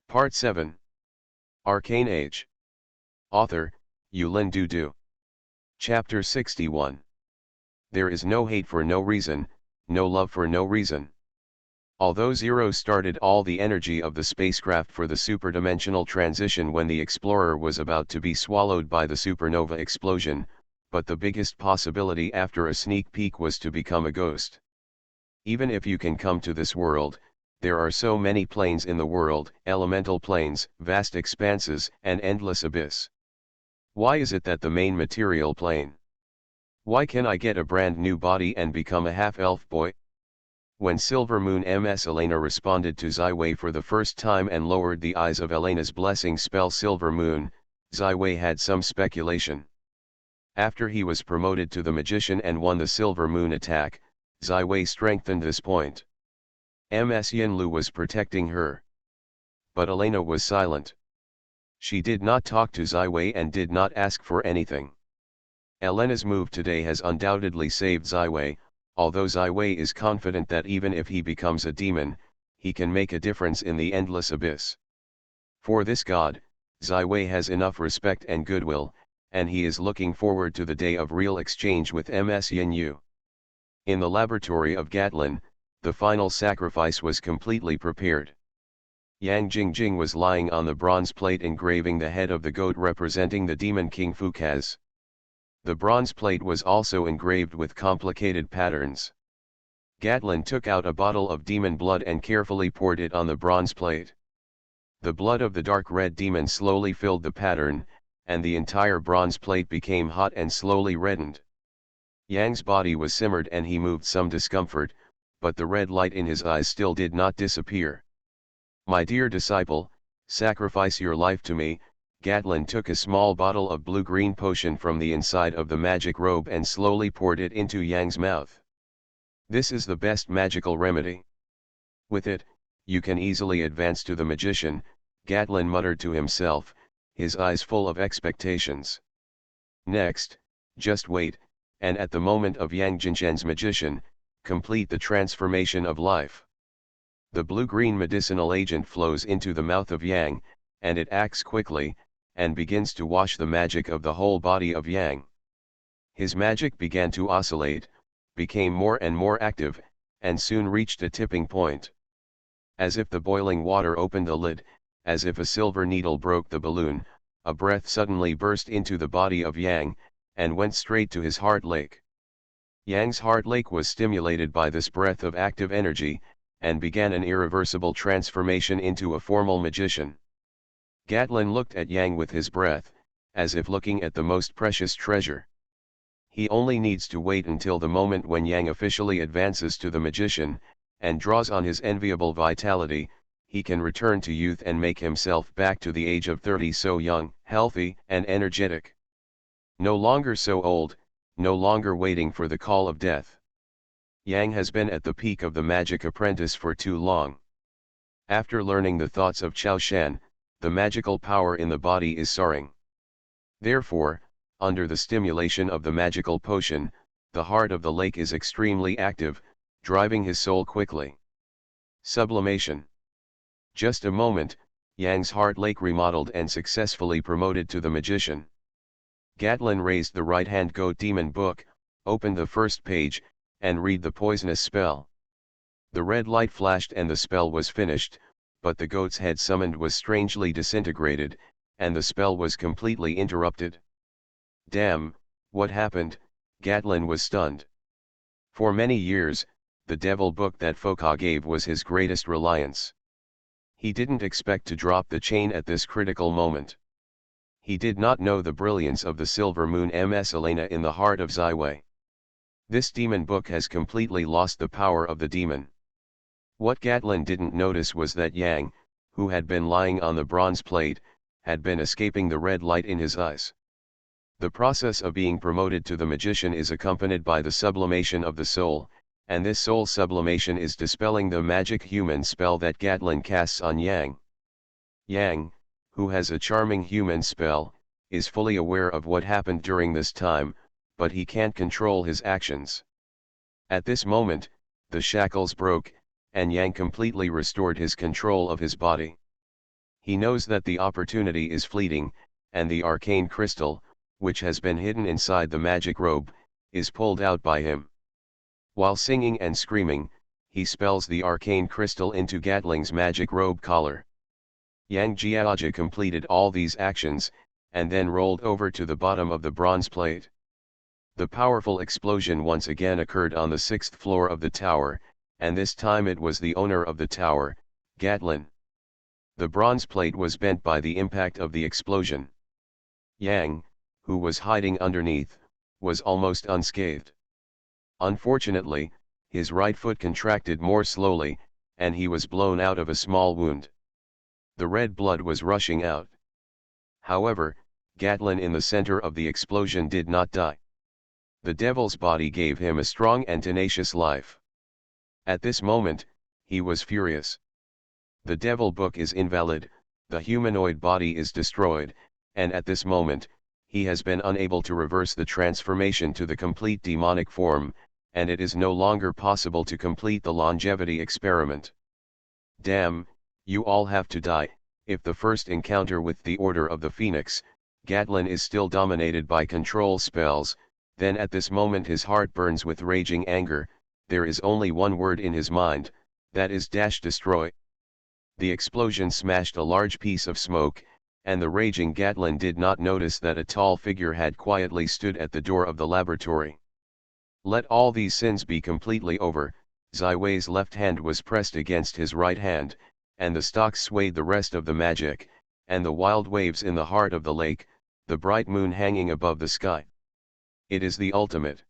Part 7. Arcane Age. Author, Yulin Dudu. Chapter 61. There is no hate for no reason, no love for no reason. Although Zero started all the energy of the spacecraft for the superdimensional transition when the Explorer was about to be swallowed by the supernova explosion, but the biggest possibility after a sneak peek was to become a ghost. Even if you can come to this world, there are so many planes in the world, elemental planes, vast expanses, and endless abyss. Why is it that the main material plane? Why can I get a brand new body and become a half-elf boy? When Silver Moon Ms. Elena responded to Zywei for the first time and lowered the eyes of Elena's blessing spell Silver Moon, Zywei had some speculation. After he was promoted to the Magician and won the Silver Moon attack, Zywei strengthened this point. Ms. Yinlu was protecting her. But Elena was silent. She did not talk to Zywei and did not ask for anything. Elena's move today has undoubtedly saved Zywei, although Zywei is confident that even if he becomes a demon, he can make a difference in the endless abyss. For this god, Zywei has enough respect and goodwill, and he is looking forward to the day of real exchange with Ms. Yinyu. In the laboratory of Gatlin, the final sacrifice was completely prepared. Yang Jingjing was lying on the bronze plate engraving the head of the goat representing the demon king Fukaz. The bronze plate was also engraved with complicated patterns. Gatlin took out a bottle of demon blood and carefully poured it on the bronze plate. The blood of the dark red demon slowly filled the pattern, and the entire bronze plate became hot and slowly reddened. Yang's body was simmered and he moved some discomfort, but the red light in his eyes still did not disappear. My dear disciple, sacrifice your life to me. Gatlin took a small bottle of blue-green potion from the inside of the magic robe and slowly poured it into Yang's mouth. This is the best magical remedy. With it, you can easily advance to the Magician, Gatlin muttered to himself, his eyes full of expectations. Next, just wait, and at the moment of Yang Jinzhen's Magician, complete the transformation of life. The blue-green medicinal agent flows into the mouth of Yang, and it acts quickly, and begins to wash the magic of the whole body of Yang. His magic began to oscillate, became more and more active, and soon reached a tipping point. As if the boiling water opened a lid, as if a silver needle broke the balloon, a breath suddenly burst into the body of Yang, and went straight to his heart lake. Yang's heart lake was stimulated by this breath of active energy, and began an irreversible transformation into a formal magician. Gatlin looked at Yang with his breath, as if looking at the most precious treasure. He only needs to wait until the moment when Yang officially advances to the magician, and draws on his enviable vitality, he can return to youth and make himself back to the age of 30, so young, healthy, and energetic. No longer so old, no longer waiting for the call of death. Yang has been at the peak of the magic apprentice for too long. After learning the thoughts of Chao Shan, the magical power in the body is soaring. Therefore, under the stimulation of the magical potion, the heart of the lake is extremely active, driving his soul quickly. Sublimation. Just a moment, Yang's heart lake remodeled and successfully promoted to the magician. Gatlin raised the right-hand goat demon book, opened the first page, and read the poisonous spell. The red light flashed and the spell was finished, but the goat's head summoned was strangely disintegrated, and the spell was completely interrupted. Damn, what happened? Gatlin was stunned. For many years, the devil book that Foka gave was his greatest reliance. He didn't expect to drop the chain at this critical moment. He did not know the brilliance of the Silver Moon Ms. Elena in the heart of Zywei. This demon book has completely lost the power of the demon. What Gatlin didn't notice was that Yang, who had been lying on the bronze plate, had been escaping the red light in his eyes. The process of being promoted to the magician is accompanied by the sublimation of the soul, and this soul sublimation is dispelling the magic human spell that Gatlin casts on Yang. Yang, who has a charming human spell, is fully aware of what happened during this time, but he can't control his actions. At this moment, the shackles broke, and Yang completely restored his control of his body. He knows that the opportunity is fleeting, and the arcane crystal, which has been hidden inside the magic robe, is pulled out by him. While singing and screaming, he spells the arcane crystal into Gatling's magic robe collar. Yang Jiaoji completed all these actions, and then rolled over to the bottom of the bronze plate. The powerful explosion once again occurred on the 6th floor of the tower, and this time it was the owner of the tower, Gatlin. The bronze plate was bent by the impact of the explosion. Yang, who was hiding underneath, was almost unscathed. Unfortunately, his right foot contracted more slowly, and he was blown out of a small wound. The red blood was rushing out. However, Gatlin in the center of the explosion did not die. The devil's body gave him a strong and tenacious life. At this moment, he was furious. The devil book is invalid, the humanoid body is destroyed, and at this moment, he has been unable to reverse the transformation to the complete demonic form, and it is no longer possible to complete the longevity experiment. Damn, you all have to die. If the first encounter with the Order of the Phoenix, Gatlin is still dominated by control spells, then at this moment his heart burns with raging anger. There is only one word in his mind, that is destroy. The explosion smashed a large piece of smoke, and the raging Gatlin did not notice that a tall figure had quietly stood at the door of the laboratory. Let all these sins be completely over. Ziwei's left hand was pressed against his right hand, and the stalks swayed the rest of the magic, and the wild waves in the heart of the lake, the bright moon hanging above the sky. It is the ultimate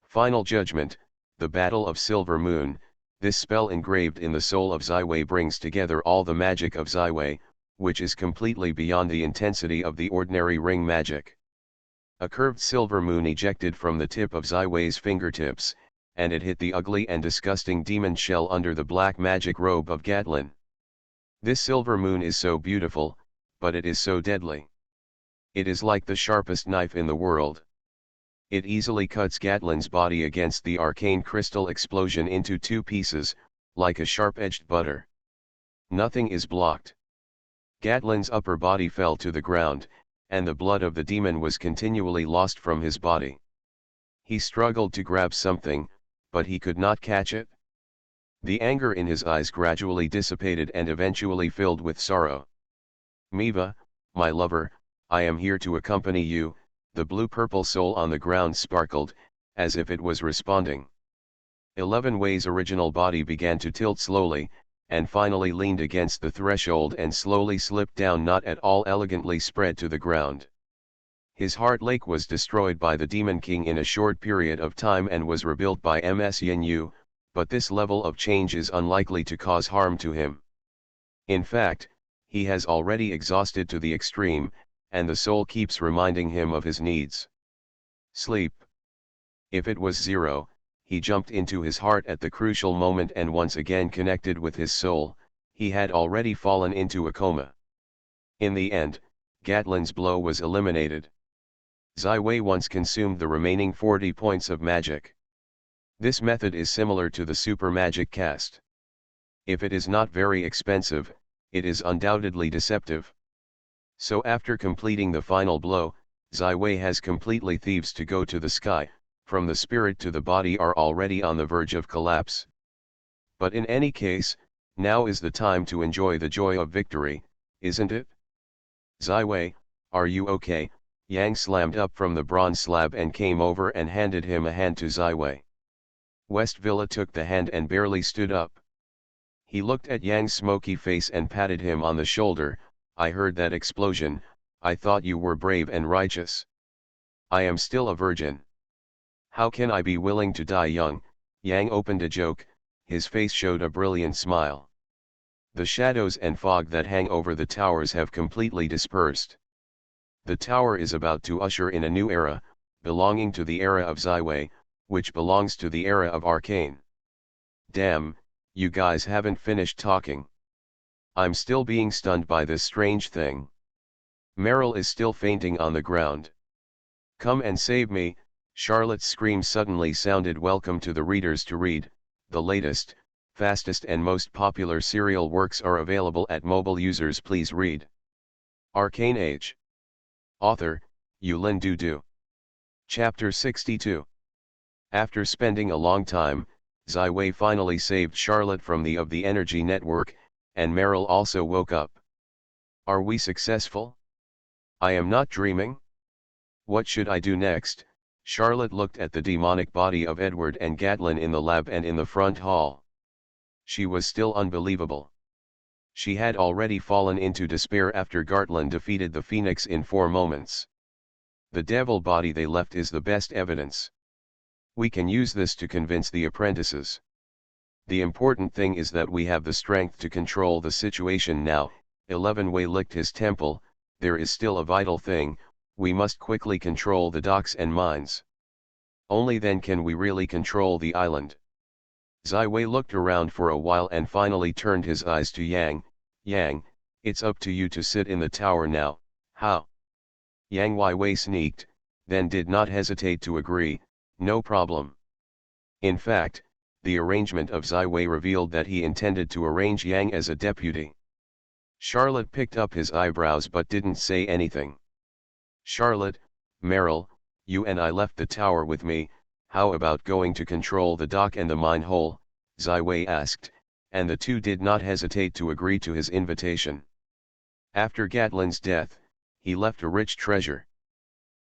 final judgment, the Battle of Silver Moon. This spell engraved in the soul of Ziwei brings together all the magic of Ziwei, which is completely beyond the intensity of the ordinary ring magic. A curved silver moon ejected from the tip of Ziwei's fingertips, and it hit the ugly and disgusting demon shell under the black magic robe of Gatlin. This silver moon is so beautiful, but it is so deadly. It is like the sharpest knife in the world. It easily cuts Gatlin's body against the arcane crystal explosion into two pieces, like a sharp-edged butter. Nothing is blocked. Gatlin's upper body fell to the ground, and the blood of the demon was continually lost from his body. He struggled to grab something, but he could not catch it. The anger in his eyes gradually dissipated and eventually filled with sorrow. Miva, my lover, I am here to accompany you. The blue-purple soul on the ground sparkled, as if it was responding. 11 Wei's original body began to tilt slowly, and finally leaned against the threshold and slowly slipped down, not at all elegantly spread to the ground. His heart lake was destroyed by the Demon King in a short period of time and was rebuilt by Ms. Yin Yu, but this level of change is unlikely to cause harm to him. In fact, he has already exhausted to the extreme, and the soul keeps reminding him of his needs. Sleep. If it was 0, he jumped into his heart at the crucial moment and once again connected with his soul. He had already fallen into a coma. In the end, Gatlin's blow was eliminated. Ziwei once consumed the remaining 40 points of magic. This method is similar to the super magic cast. If it is not very expensive, it is undoubtedly deceptive. So after completing the final blow, Ziwei has completely thieves to go to the sky. From the spirit to the body are already on the verge of collapse. But in any case, now is the time to enjoy the joy of victory, isn't it? Ziwei, are you okay? Yang slammed up from the bronze slab and came over and handed him a hand to Ziwei. West Villa took the hand and barely stood up. He looked at Yang's smoky face and patted him on the shoulder. I heard that explosion, I thought you were brave and righteous. I am still a virgin. How can I be willing to die young? Yang opened a joke, his face showed a brilliant smile. The shadows and fog that hang over the towers have completely dispersed. The tower is about to usher in a new era, belonging to the era of Ziwei, which belongs to the era of Arcane. Damn, you guys haven't finished talking. I'm still being stunned by this strange thing. Meryl is still fainting on the ground. Come and save me. Charlotte's scream suddenly sounded. Welcome to the readers to read, the latest, fastest and most popular serial works are available at mobile users. Please read. Arcane Age. Author, Yulin Dudu. Chapter 62. After spending a long time, Ziwei finally saved Charlotte from the energy network, and Meryl also woke up. Are we successful? I am not dreaming? What should I do next? Charlotte looked at the demonic body of Edward and Gatlin in the lab and in the front hall. She was still unbelievable. She had already fallen into despair after Gartland defeated the Phoenix in 4 moments. The devil body they left is the best evidence. We can use this to convince the apprentices. The important thing is that we have the strength to control the situation now. 11 Wei licked his temple. There is still a vital thing. We must quickly control the docks and mines. Only then can we really control the island. Ziwei looked around for a while and finally turned his eyes to Yang. Yang, it's up to you to sit in the tower now. How? Yang Wei sneaked, then did not hesitate to agree. No problem. In fact, the arrangement of Ziwei revealed that he intended to arrange Yang as a deputy. Charlotte picked up his eyebrows but didn't say anything. Charlotte, Meryl, you and I left the tower with me. How about going to control the dock and the mine hole? Ziwei asked, and the two did not hesitate to agree to his invitation. After Gatlin's death, he left a rich treasure.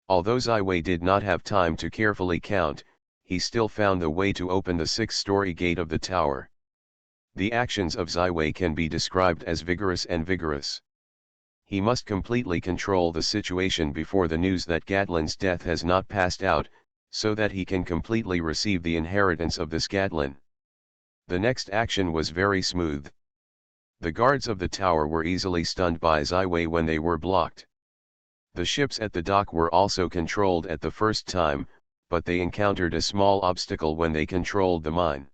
Although Ziwei did not have time to carefully count, he still found the way to open the 6-story gate of the tower. The actions of Ziwei can be described as vigorous and vigorous. He must completely control the situation before the news that Gatlin's death has not passed out, so that he can completely receive the inheritance of this Gatlin. The next action was very smooth. The guards of the tower were easily stunned by Ziwei when they were blocked. The ships at the dock were also controlled at the first time, but they encountered a small obstacle when they controlled the mine.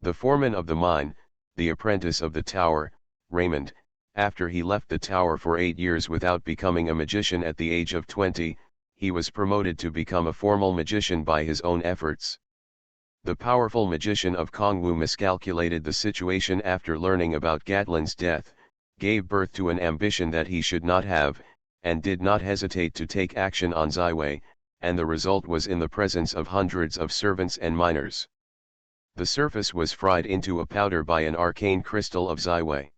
The foreman of the mine, the apprentice of the tower, Raymond, after he left the tower for 8 years without becoming a magician at the age of 20, he was promoted to become a formal magician by his own efforts. The powerful magician of Kongwu miscalculated the situation after learning about Gatlin's death, gave birth to an ambition that he should not have, and did not hesitate to take action on Ziwei, and the result was in the presence of hundreds of servants and miners. The surface was fried into a powder by an arcane crystal of Ziwei.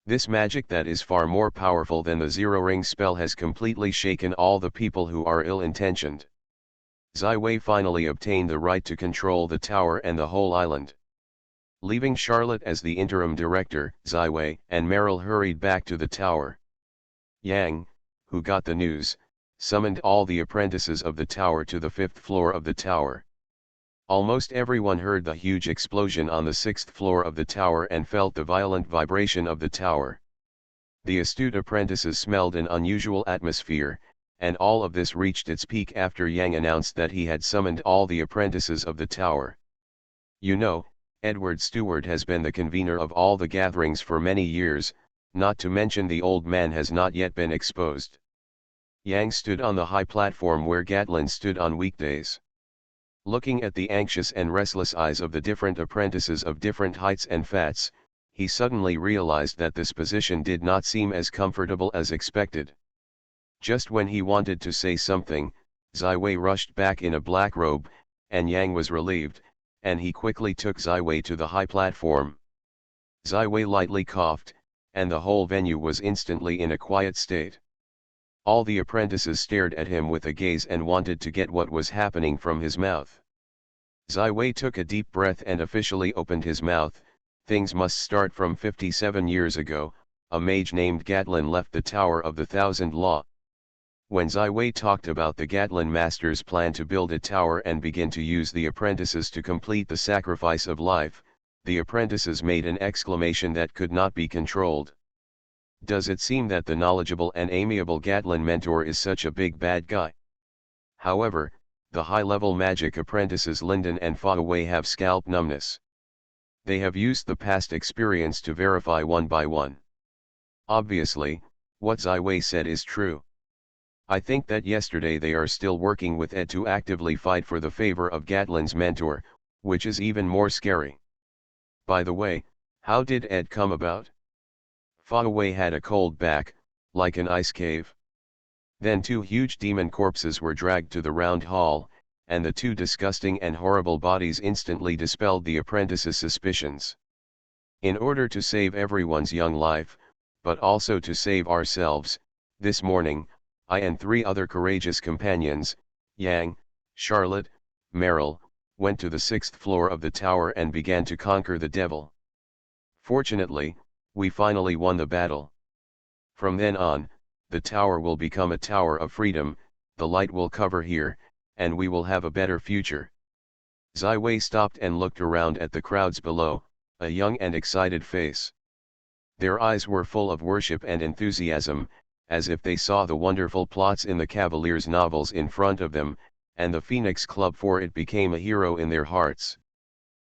This magic that is far more powerful than the zero-ring spell has completely shaken all the people who are ill-intentioned. Ziwei finally obtained the right to control the tower and the whole island. Leaving Charlotte as the interim director, Ziwei and Meryl hurried back to the tower. Yang, who got the news, summoned all the apprentices of the tower to the 5th floor of the tower. Almost everyone heard the huge explosion on the 6th floor of the tower and felt the violent vibration of the tower. The astute apprentices smelled an unusual atmosphere, and all of this reached its peak after Yang announced that he had summoned all the apprentices of the tower. You know, Edward Stewart has been the convener of all the gatherings for many years, not to mention the old man has not yet been exposed. Yang stood on the high platform where Gatlin stood on weekdays. Looking at the anxious and restless eyes of the different apprentices of different heights and fats, he suddenly realized that this position did not seem as comfortable as expected. Just when he wanted to say something, Ziwei rushed back in a black robe, and Yang was relieved, and he quickly took Ziwei to the high platform. Ziwei lightly coughed, and the whole venue was instantly in a quiet state. All the apprentices stared at him with a gaze and wanted to get what was happening from his mouth. Ziwei took a deep breath and officially opened his mouth. Things must start from 57 years ago, a mage named Gatlin left the Tower of the Thousand Law. When Ziwei talked about the Gatlin master's plan to build a tower and begin to use the apprentices to complete the sacrifice of life, the apprentices made an exclamation that could not be controlled. Does it seem that the knowledgeable and amiable Gatlin mentor is such a big bad guy? However, the high-level magic apprentices Linden and Fa Wei have scalp numbness. They have used the past experience to verify one by one. Obviously, what Ziwei said is true. I think that yesterday they are still working with Ed to actively fight for the favor of Gatlin's mentor, which is even more scary. By the way, how did Ed come about? Fa Wei had a cold back, like an ice cave. Then two huge demon corpses were dragged to the round hall, and the two disgusting and horrible bodies instantly dispelled the apprentice's suspicions. In order to save everyone's young life, but also to save ourselves, this morning, I and three other courageous companions, Yang, Charlotte, Merrill, went to the 6th floor of the tower and began to conquer the devil. Fortunately, we finally won the battle. From then on, the tower will become a tower of freedom, the light will cover here, and we will have a better future. Zai Wei stopped and looked around at the crowds below, a young and excited face. Their eyes were full of worship and enthusiasm, as if they saw the wonderful plots in the Cavalier's novels in front of them, and the Phoenix Club, for it became a hero in their hearts.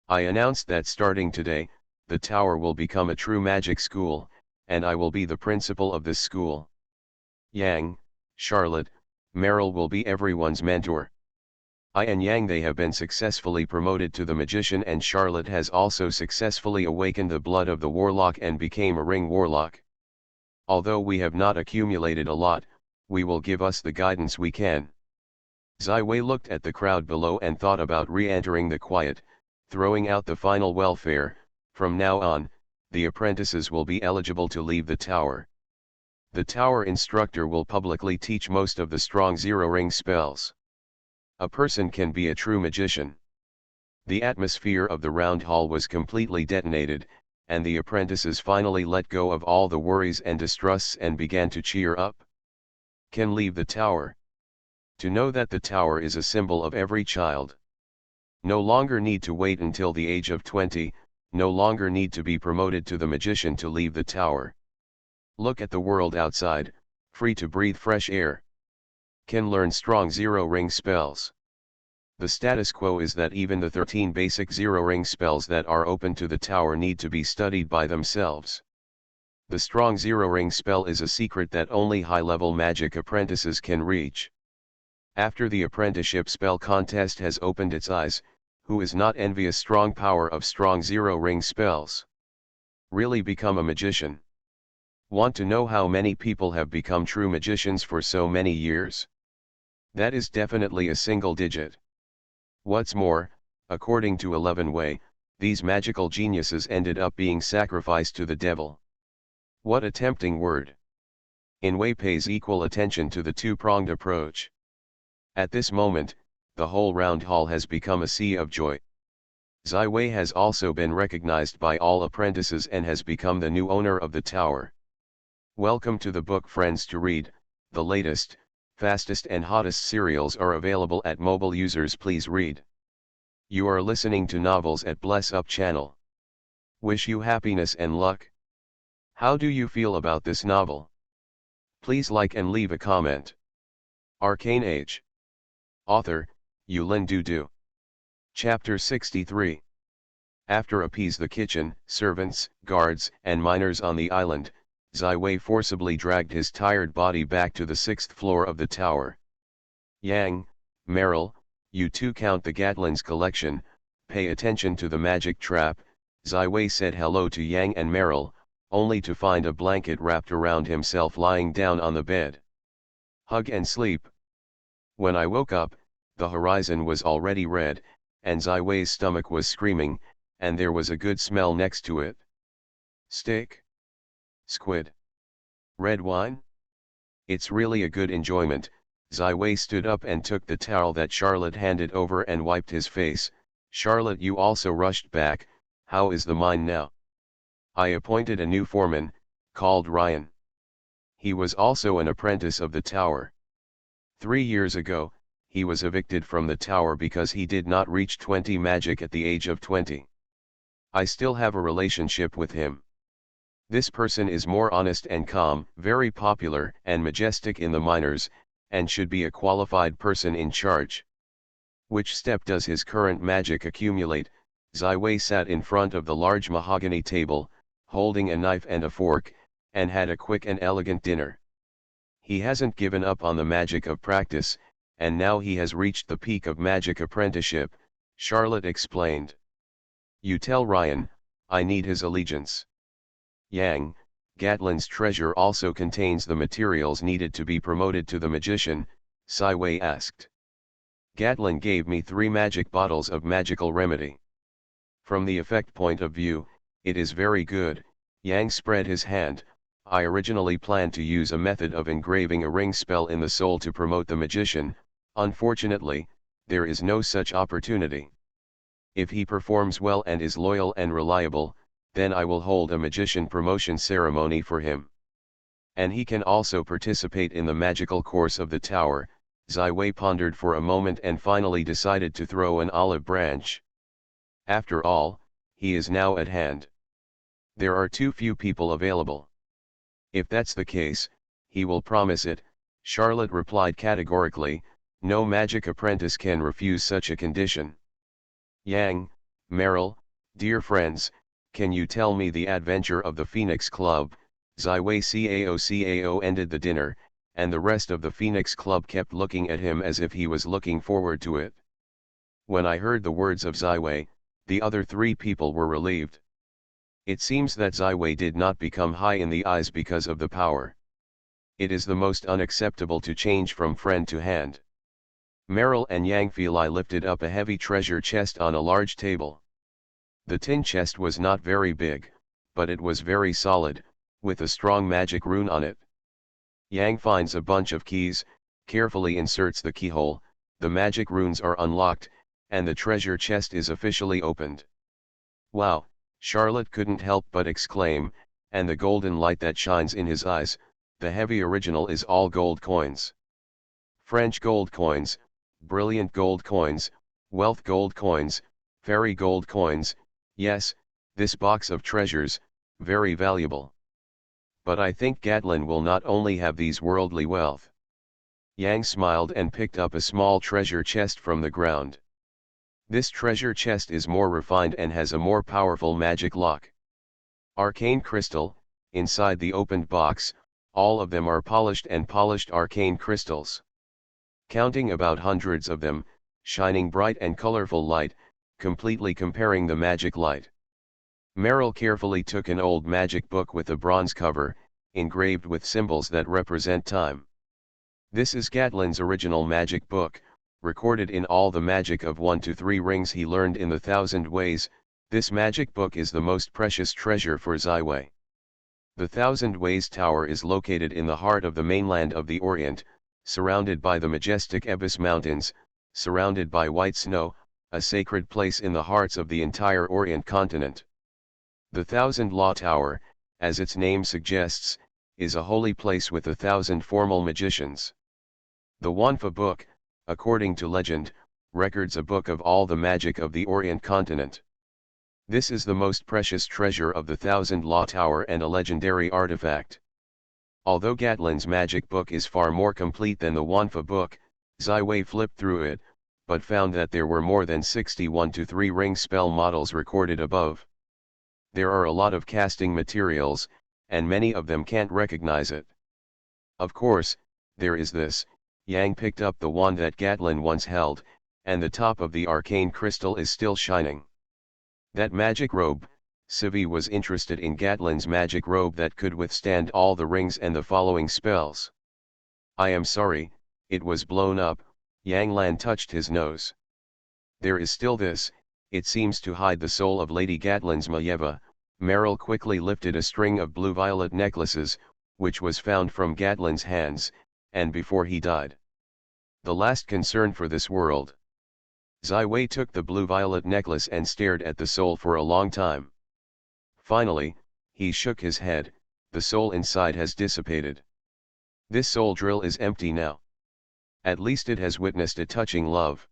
I announced that starting today, the tower will become a true magic school, and I will be the principal of this school. Yang, Charlotte, Merrill will be everyone's mentor. I and Yang, they have been successfully promoted to the magician, and Charlotte has also successfully awakened the blood of the warlock and became a ring warlock. Although we have not accumulated a lot, we will give us the guidance we can. Zai Wei looked at the crowd below and thought about re-entering the quiet, throwing out the final welfare. From now on, the apprentices will be eligible to leave the tower. The tower instructor will publicly teach most of the strong zero-ring spells. A person can be a true magician. The atmosphere of the round hall was completely detonated, and the apprentices finally let go of all the worries and distrusts and began to cheer up. Can leave the tower. To know that the tower is a symbol of every child. No longer need to wait until the age of 20, no longer need to be promoted to the magician to leave the tower. Look at the world outside, free to breathe fresh air. Can learn strong zero-ring spells. The status quo is that even the 13 basic zero-ring spells that are open to the tower need to be studied by themselves. The strong zero-ring spell is a secret that only high-level magic apprentices can reach. After the apprenticeship spell contest has opened its eyes, who is not envious strong power of strong zero-ring spells? Really become a magician. Want to know how many people have become true magicians for so many years? That is definitely a single digit. What's more, according to 11 Wei, these magical geniuses ended up being sacrificed to the devil. What a tempting word. In Wei pays equal attention to the two-pronged approach. At this moment, the whole round hall has become a sea of joy. Zai Wei has also been recognized by all apprentices and has become the new owner of the tower. Welcome to the book, friends. To read, the latest, fastest and hottest serials are available at mobile users. Please read. You are listening to Novels at Bless Up channel. Wish you happiness and luck. How do you feel about this novel? Please like and leave a comment. Arcane Age. Author, Yulin Dudu. Chapter 63. After appease the kitchen, servants, guards, and miners on the island, Zai Wei forcibly dragged his tired body back to the 6th floor of the tower. Yang, Merrill, you two count the Gatlin's collection, pay attention to the magic trap. Zai Wei said hello to Yang and Merrill, only to find a blanket wrapped around himself lying down on the bed. Hug and sleep. When I woke up, the horizon was already red, and Zai Wei's stomach was screaming, and there was a good smell next to it. Steak? Squid? Red wine? It's really a good enjoyment. Zai Wei stood up and took the towel that Charlotte handed over and wiped his face. Charlotte, you also rushed back. How is the mine now? I appointed a new foreman, called Ryan. He was also an apprentice of the tower. 3 years ago, he was evicted from the tower because he did not reach 20 magic at the age of 20. I still have a relationship with him. This person is more honest and calm, very popular and majestic in the miners, and should be a qualified person in charge. Which step does his current magic accumulate? Zai Wei sat in front of the large mahogany table, holding a knife and a fork, and had a quick and elegant dinner. He hasn't given up on the magic of practice, and now he has reached the peak of magic apprenticeship, Charlotte explained. You tell Ryan, I need his allegiance. Yang, Gatlin's treasure also contains the materials needed to be promoted to the magician, Sci-fi asked. Gatlin gave me 3 magic bottles of magical remedy. From the effect point of view, it is very good. Yang spread his hand. I originally planned to use a method of engraving a ring spell in the soul to promote the magician. Unfortunately, there is no such opportunity. If he performs well and is loyal and reliable, then I will hold a magician promotion ceremony for him. And he can also participate in the magical course of the tower. Ziwei pondered for a moment and finally decided to throw an olive branch. After all, he is now at hand. There are too few people available. If that's the case, he will promise it, Charlotte replied categorically. No magic apprentice can refuse such a condition. Yang, Meryl, dear friends, can you tell me the adventure of the Phoenix Club? Ziwei Cao ended the dinner, and the rest of the Phoenix Club kept looking at him as if he was looking forward to it. When I heard the words of Ziwei, the other 3 people were relieved. It seems that Ziwei did not become high in the eyes because of the power. It is the most unacceptable to change from friend to hand. Meryl and Yang Feli lifted up a heavy treasure chest on a large table. The tin chest was not very big, but it was very solid, with a strong magic rune on it. Yang finds a bunch of keys, carefully inserts the keyhole, the magic runes are unlocked, and the treasure chest is officially opened. Wow, Charlotte couldn't help but exclaim, and the golden light that shines in his eyes, the heavy original is all gold coins. French gold coins, brilliant gold coins, wealth gold coins, fairy gold coins, yes, this box of treasures, very valuable. But I think Gatlin will not only have these worldly wealth. Yang smiled and picked up a small treasure chest from the ground. This treasure chest is more refined and has a more powerful magic lock. Arcane crystal, inside the opened box, all of them are polished arcane crystals. Counting about hundreds of them, shining bright and colorful light, completely comparing the magic light. Meryl carefully took an old magic book with a bronze cover, engraved with symbols that represent time. This is Gatlin's original magic book, recorded in all the magic of 1 to 3 rings he learned in the 1,000 ways. This magic book is the most precious treasure for Ziwei. The 1,000 Ways Tower is located in the heart of the mainland of the Orient, surrounded by the majestic Ebus Mountains, surrounded by white snow, a sacred place in the hearts of the entire Orient continent. The 1,000 Law Tower, as its name suggests, is a holy place with 1,000 formal magicians. The Wanfa book, according to legend, records a book of all the magic of the Orient continent. This is the most precious treasure of the 1,000 Law Tower and a legendary artifact. Although Gatlin's magic book is far more complete than the Wanfa book, Ziwei flipped through it, but found that there were more than 61 to 3 ring spell models recorded above. There are a lot of casting materials, and many of them can't recognize it. Of course, there is this. Yang picked up the wand that Gatlin once held, and the top of the arcane crystal is still shining. That magic robe, Sivi was interested in Gatlin's magic robe that could withstand all the rings and the following spells. I am sorry, it was blown up. Yang Lan touched his nose. There is still this, it seems to hide the soul of Lady Gatlin's Mayeva. Meryl quickly lifted a string of blue-violet necklaces, which was found from Gatlin's hands, and before he died. The last concern for this world. Ziwei took the blue-violet necklace and stared at the soul for a long time. Finally, he shook his head, the soul inside has dissipated. This soul drill is empty now. At least it has witnessed a touching love.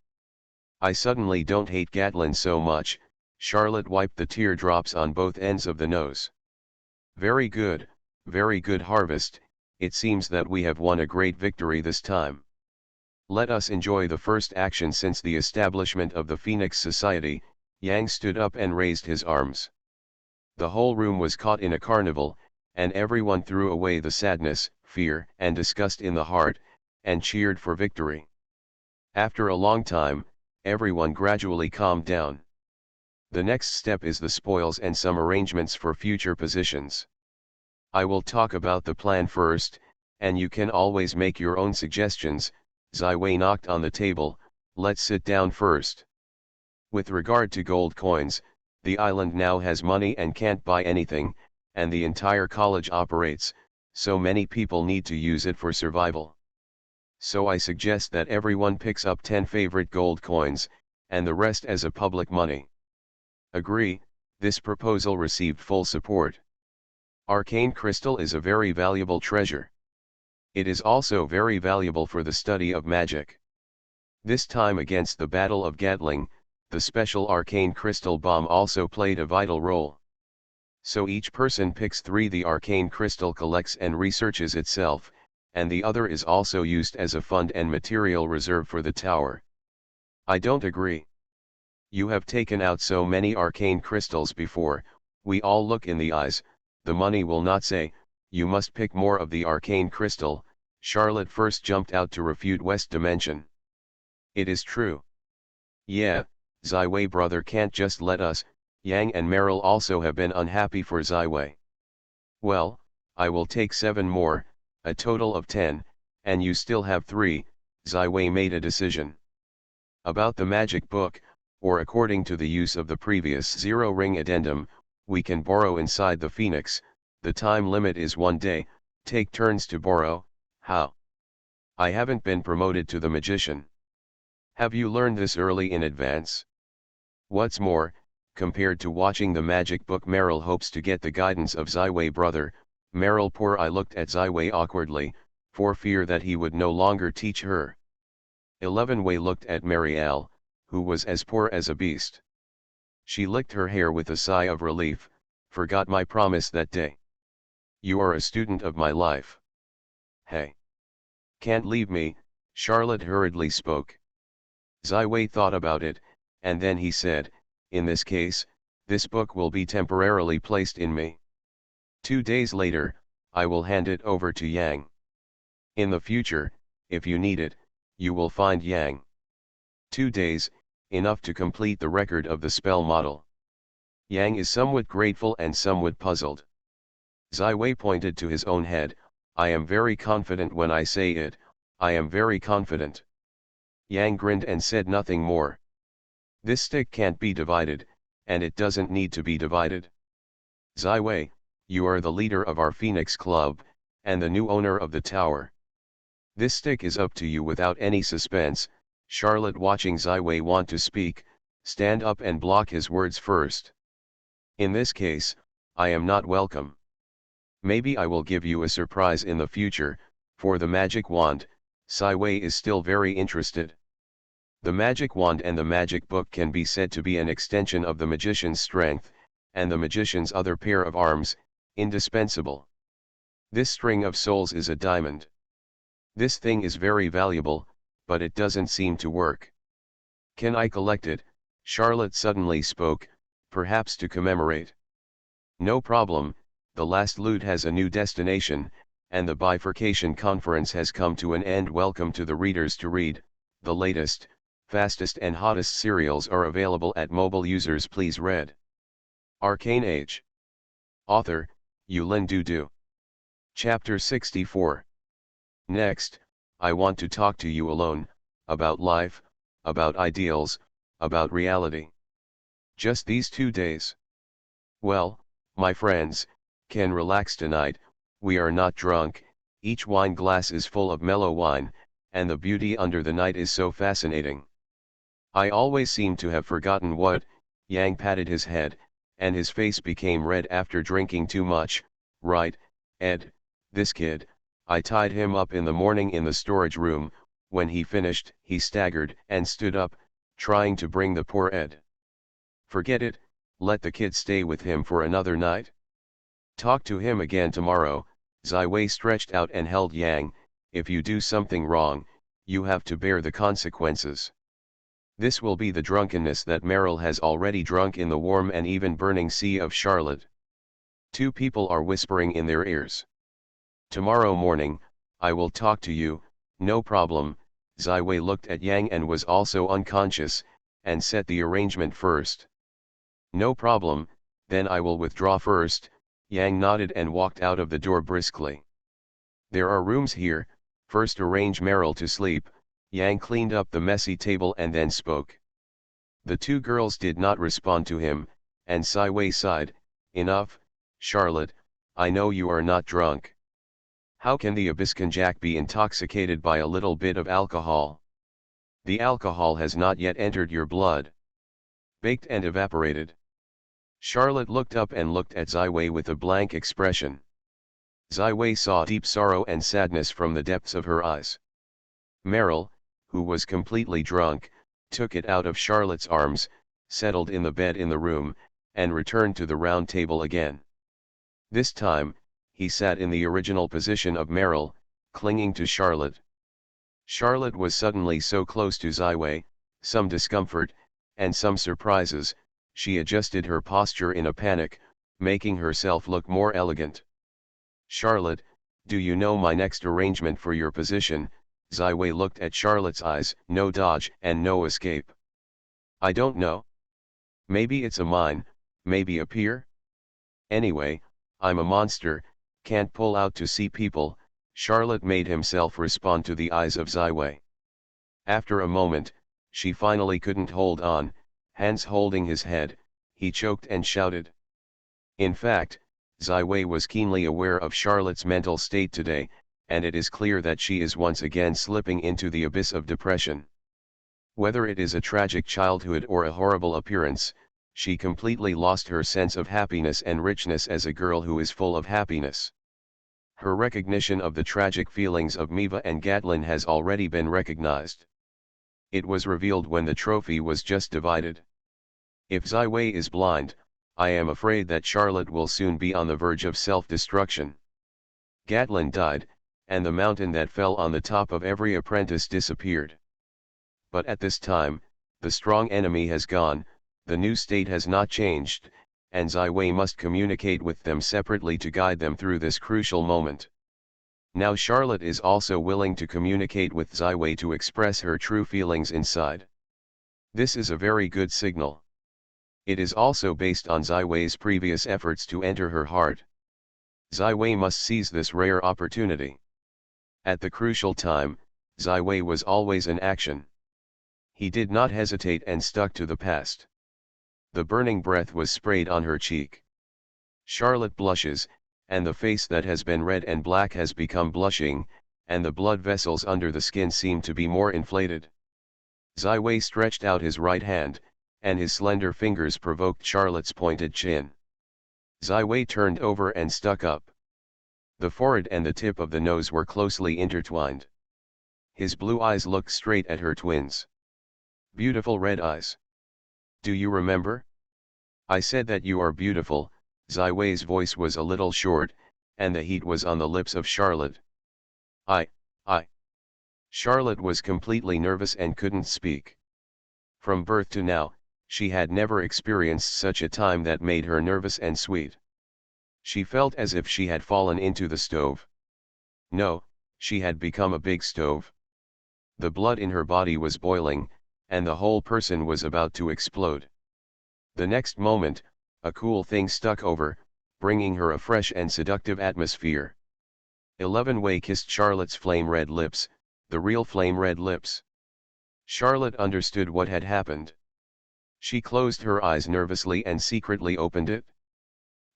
I suddenly don't hate Gatlin so much. Charlotte wiped the teardrops on both ends of the nose. Very good harvest, it seems that we have won a great victory this time. Let us enjoy the first action since the establishment of the Phoenix Society. Yang stood up and raised his arms. The whole room was caught in a carnival, and everyone threw away the sadness, fear, and disgust in the heart, and cheered for victory. After a long time, everyone gradually calmed down. The next step is the spoils and some arrangements for future positions. I will talk about the plan first, and you can always make your own suggestions. Ziwei knocked on the table. Let's sit down first. With regard to gold coins, the island now has money and can't buy anything, and the entire college operates, so many people need to use it for survival. So I suggest that everyone picks up 10 favorite gold coins, and the rest as a public money. Agree. This proposal received full support. Arcane crystal is a very valuable treasure. It is also very valuable for the study of magic. This time against the Battle of Gatling, the special arcane crystal bomb also played a vital role. So each person picks 3. The arcane crystal collects and researches itself, and the other is also used as a fund and material reserve for the tower. I don't agree. You have taken out so many arcane crystals before, we all look in the eyes, the money will not say, you must pick more of the arcane crystal. Charlotte first jumped out to refute West Dimension. It is true. Yeah, Ziwei brother can't just let us. Yang and Meryl also have been unhappy for Ziwei. Well, I will take 7 more, a total of 10, and you still have 3, Ziwei made a decision. About the magic book, or according to the use of the previous zero-ring addendum, we can borrow inside the Phoenix. The time limit is 1 day, take turns to borrow. How? I haven't been promoted to the magician. Have you learned this early in advance? What's more, compared to watching the magic book, Meryl hopes to get the guidance of Ziwei brother. Meryl poor. I looked at Ziwei awkwardly, for fear that he would no longer teach her. 11 Wei looked at Marielle, who was as poor as a beast. She licked her hair with a sigh of relief. Forgot my promise that day. You are a student of my life. Hey. Can't leave me, Charlotte hurriedly spoke. Ziwei thought about it, and then he said, in this case, this book will be temporarily placed in me. 2 days later, I will hand it over to Yang. In the future, if you need it, you will find Yang. 2 days, enough to complete the record of the spell model. Yang is somewhat grateful and somewhat puzzled. Ziwei pointed to his own head. I am very confident when I say it, I am very confident. Yang grinned and said nothing more. This stick can't be divided, and it doesn't need to be divided. Ziwei, you are the leader of our Phoenix Club, and the new owner of the tower. This stick is up to you without any suspense. Charlotte, watching Ziwei want to speak, stand up and block his words first. In this case, I am not welcome. Maybe I will give you a surprise in the future. For the magic wand, Ziwei is still very interested. The magic wand and the magic book can be said to be an extension of the magician's strength, and the magician's other pair of arms, indispensable. This string of souls is a diamond. This thing is very valuable, but it doesn't seem to work. Can I collect it? Charlotte suddenly spoke, perhaps to commemorate. No problem, the last loot has a new destination, and the bifurcation conference has come to an end. Welcome to the readers to read. The latest, fastest and hottest serials are available at mobile users. Please read. Arcane Age. Author, Yulin Dudu. Chapter 64. Next, I want to talk to you alone, about life, about ideals, about reality. Just these 2 days. Well, my friends, can relax tonight. We are not drunk, each wine glass is full of mellow wine, and the beauty under the night is so fascinating. I always seem to have forgotten what. Yang patted his head, and his face became red after drinking too much. Right, Ed, this kid, I tied him up in the morning in the storage room. When he finished, he staggered and stood up, trying to bring the poor Ed. Forget it, let the kid stay with him for another night. Talk to him again tomorrow. Ziwei stretched out and held Yang. If you do something wrong, you have to bear the consequences. This will be the drunkenness that Meryl has already drunk in the warm and even burning sea of Charlotte. 2 people are whispering in their ears. Tomorrow morning, I will talk to you, no problem. Ziwei looked at Yang and was also unconscious, and set the arrangement first. No problem, then I will withdraw first. Yang nodded and walked out of the door briskly. There are rooms here, first arrange Meryl to sleep. Yang cleaned up the messy table and then spoke. The two girls did not respond to him, and Wei sighed, enough, Charlotte, I know you are not drunk. How can the Abiskanjak be intoxicated by a little bit of alcohol? The alcohol has not yet entered your blood. Baked and evaporated. Charlotte looked up and looked at Wei with a blank expression. Wei saw deep sorrow and sadness from the depths of her eyes. Meryl, who was completely drunk, took it out of Charlotte's arms, settled in the bed in the room, and returned to the round table again. This time, he sat in the original position of Meryl, clinging to Charlotte. Charlotte was suddenly so close to Wei, some discomfort, and some surprises, she adjusted her posture in a panic, making herself look more elegant. Charlotte, do you know my next arrangement for your position? Wei looked at Charlotte's eyes, no dodge and no escape. I don't know. Maybe it's a mine, maybe a pier? Anyway, I'm a monster, can't pull out to see people. Charlotte made himself respond to the eyes of Wei. After a moment, she finally couldn't hold on, hands holding his head, he choked and shouted. In fact, Wei was keenly aware of Charlotte's mental state today, and it is clear that she is once again slipping into the abyss of depression. Whether it is a tragic childhood or a horrible appearance, she completely lost her sense of happiness and richness as a girl who is full of happiness. Her recognition of the tragic feelings of Miva and Gatlin has already been recognized. It was revealed when the trophy was just divided. If Wei is blind, I am afraid that Charlotte will soon be on the verge of self-destruction. Gatlin died, and the mountain that fell on the top of every apprentice disappeared. But at this time, the strong enemy has gone, the new state has not changed, and Wei must communicate with them separately to guide them through this crucial moment. Now Charlotte is also willing to communicate with Wei to express her true feelings inside. This is a very good signal. It is also based on Wei's previous efforts to enter her heart. Wei must seize this rare opportunity. At the crucial time, Wei was always in action. He did not hesitate and stuck to the past. The burning breath was sprayed on her cheek. Charlotte blushes, and the face that has been red and black has become blushing, and the blood vessels under the skin seem to be more inflated. Wei stretched out his right hand, and his slender fingers provoked Charlotte's pointed chin. Wei turned over and stuck up. The forehead and the tip of the nose were closely intertwined. His blue eyes looked straight at her twins. Beautiful red eyes. Do you remember? I said that you are beautiful. Wei's voice was a little short, and the heat was on the lips of Charlotte. I. Charlotte was completely nervous and couldn't speak. From birth to now, she had never experienced such a time that made her nervous and sweet. She felt as if she had fallen into the stove. No, she had become a big stove. The blood in her body was boiling, and the whole person was about to explode. The next moment, a cool thing stuck over, bringing her a fresh and seductive atmosphere. 11 Wei kissed Charlotte's flame-red lips, the real flame-red lips. Charlotte understood what had happened. She closed her eyes nervously and secretly opened it.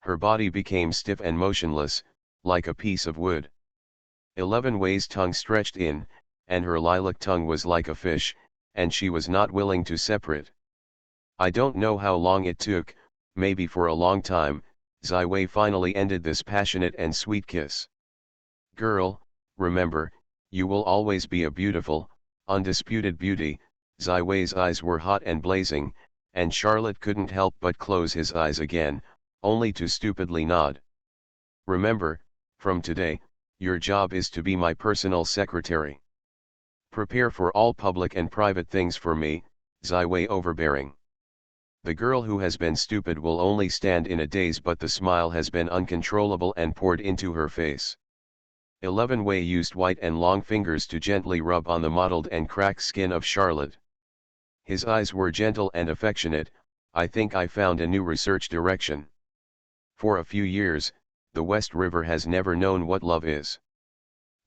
Her body became stiff and motionless, like a piece of wood. 11 Wei's tongue stretched in, and her lilac tongue was like a fish, and she was not willing to separate. I don't know how long it took, maybe for a long time, Wei finally ended this passionate and sweet kiss. Girl, remember, you will always be a beautiful, undisputed beauty. Wei's eyes were hot and blazing, and Charlotte couldn't help but close his eyes again, only to stupidly nod. Remember, from today, your job is to be my personal secretary. Prepare for all public and private things for me. Wei overbearing. The girl who has been stupid will only stand in a daze, but the smile has been uncontrollable and poured into her face. 11 Wei used white and long fingers to gently rub on the mottled and cracked skin of Charlotte. His eyes were gentle and affectionate, I think I found a new research direction. For a few years, the West River has never known what love is.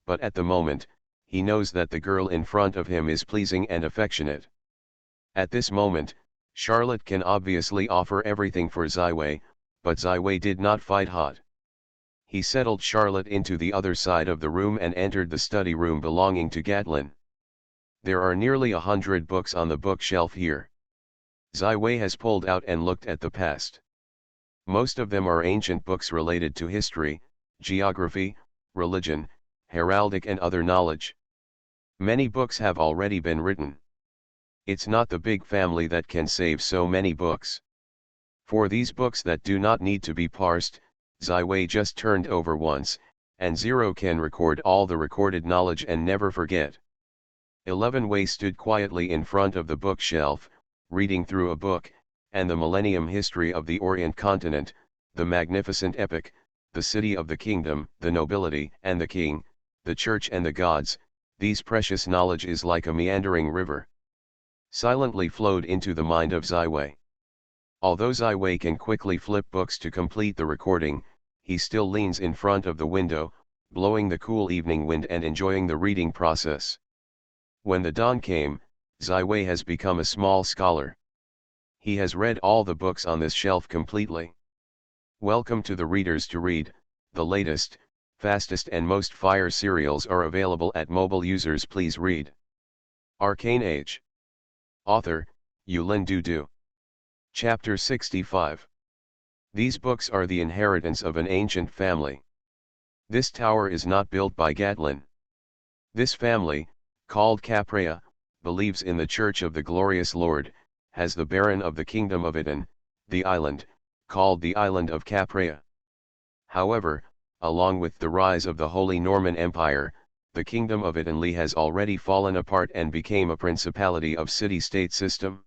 But at the moment, he knows that the girl in front of him is pleasing and affectionate. At this moment, Charlotte can obviously offer everything for Ziwei, but Ziwei did not fight hot. He settled Charlotte into the other side of the room and entered the study room belonging to Gatlin. There are nearly 100 books on the bookshelf here. Ziwei has pulled out and looked at the past. Most of them are ancient books related to history, geography, religion, heraldic and other knowledge. Many books have already been written. It's not the big family that can save so many books. For these books that do not need to be parsed, Ziwei just turned over once, and Zero can record all the recorded knowledge and never forget. 11 Wei stood quietly in front of the bookshelf, reading through a book, and the millennium history of the Orient continent, the magnificent epic, the city of the kingdom, the nobility and the king, the church and the gods, these precious knowledge is like a meandering river. Silently flowed into the mind of Ziwei. Although Ziwei can quickly flip books to complete the recording, he still leans in front of the window, blowing the cool evening wind and enjoying the reading process. When the dawn came, Ziwei has become a small scholar. He has read all the books on this shelf completely. Welcome to the Readers to Read. The latest, fastest and most fire serials are available at mobile users. Please read. Arcane Age. Author, Yulin Dudu. Chapter 65. These books are the inheritance of an ancient family. This tower is not built by Gatlin. This family, called Caprea, believes in the Church of the Glorious Lord, has the Baron of the Kingdom of Iton, the island, called the Island of Caprea. However, along with the rise of the Holy Norman Empire, the Kingdom of Iton has already fallen apart and became a principality of city-state system.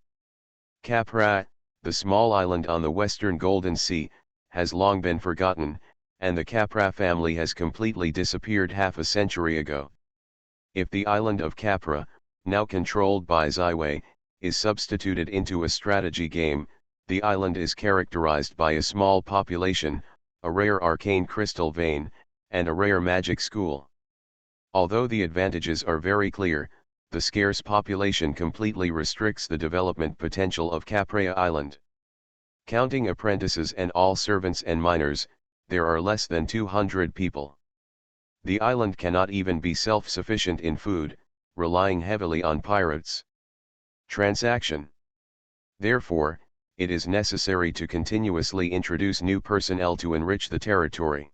Caprea, the small island on the western Golden Sea, has long been forgotten, and the Capra family has completely disappeared half a century ago. If the island of Capra, now controlled by Ziwei, is substituted into a strategy game, the island is characterized by a small population, a rare arcane crystal vein, and a rare magic school. Although the advantages are very clear, the scarce population completely restricts the development potential of Caprea Island. Counting apprentices and all servants and miners, there are less than 200 people. The island cannot even be self-sufficient in food, relying heavily on pirates. Transaction. Therefore, it is necessary to continuously introduce new personnel to enrich the territory.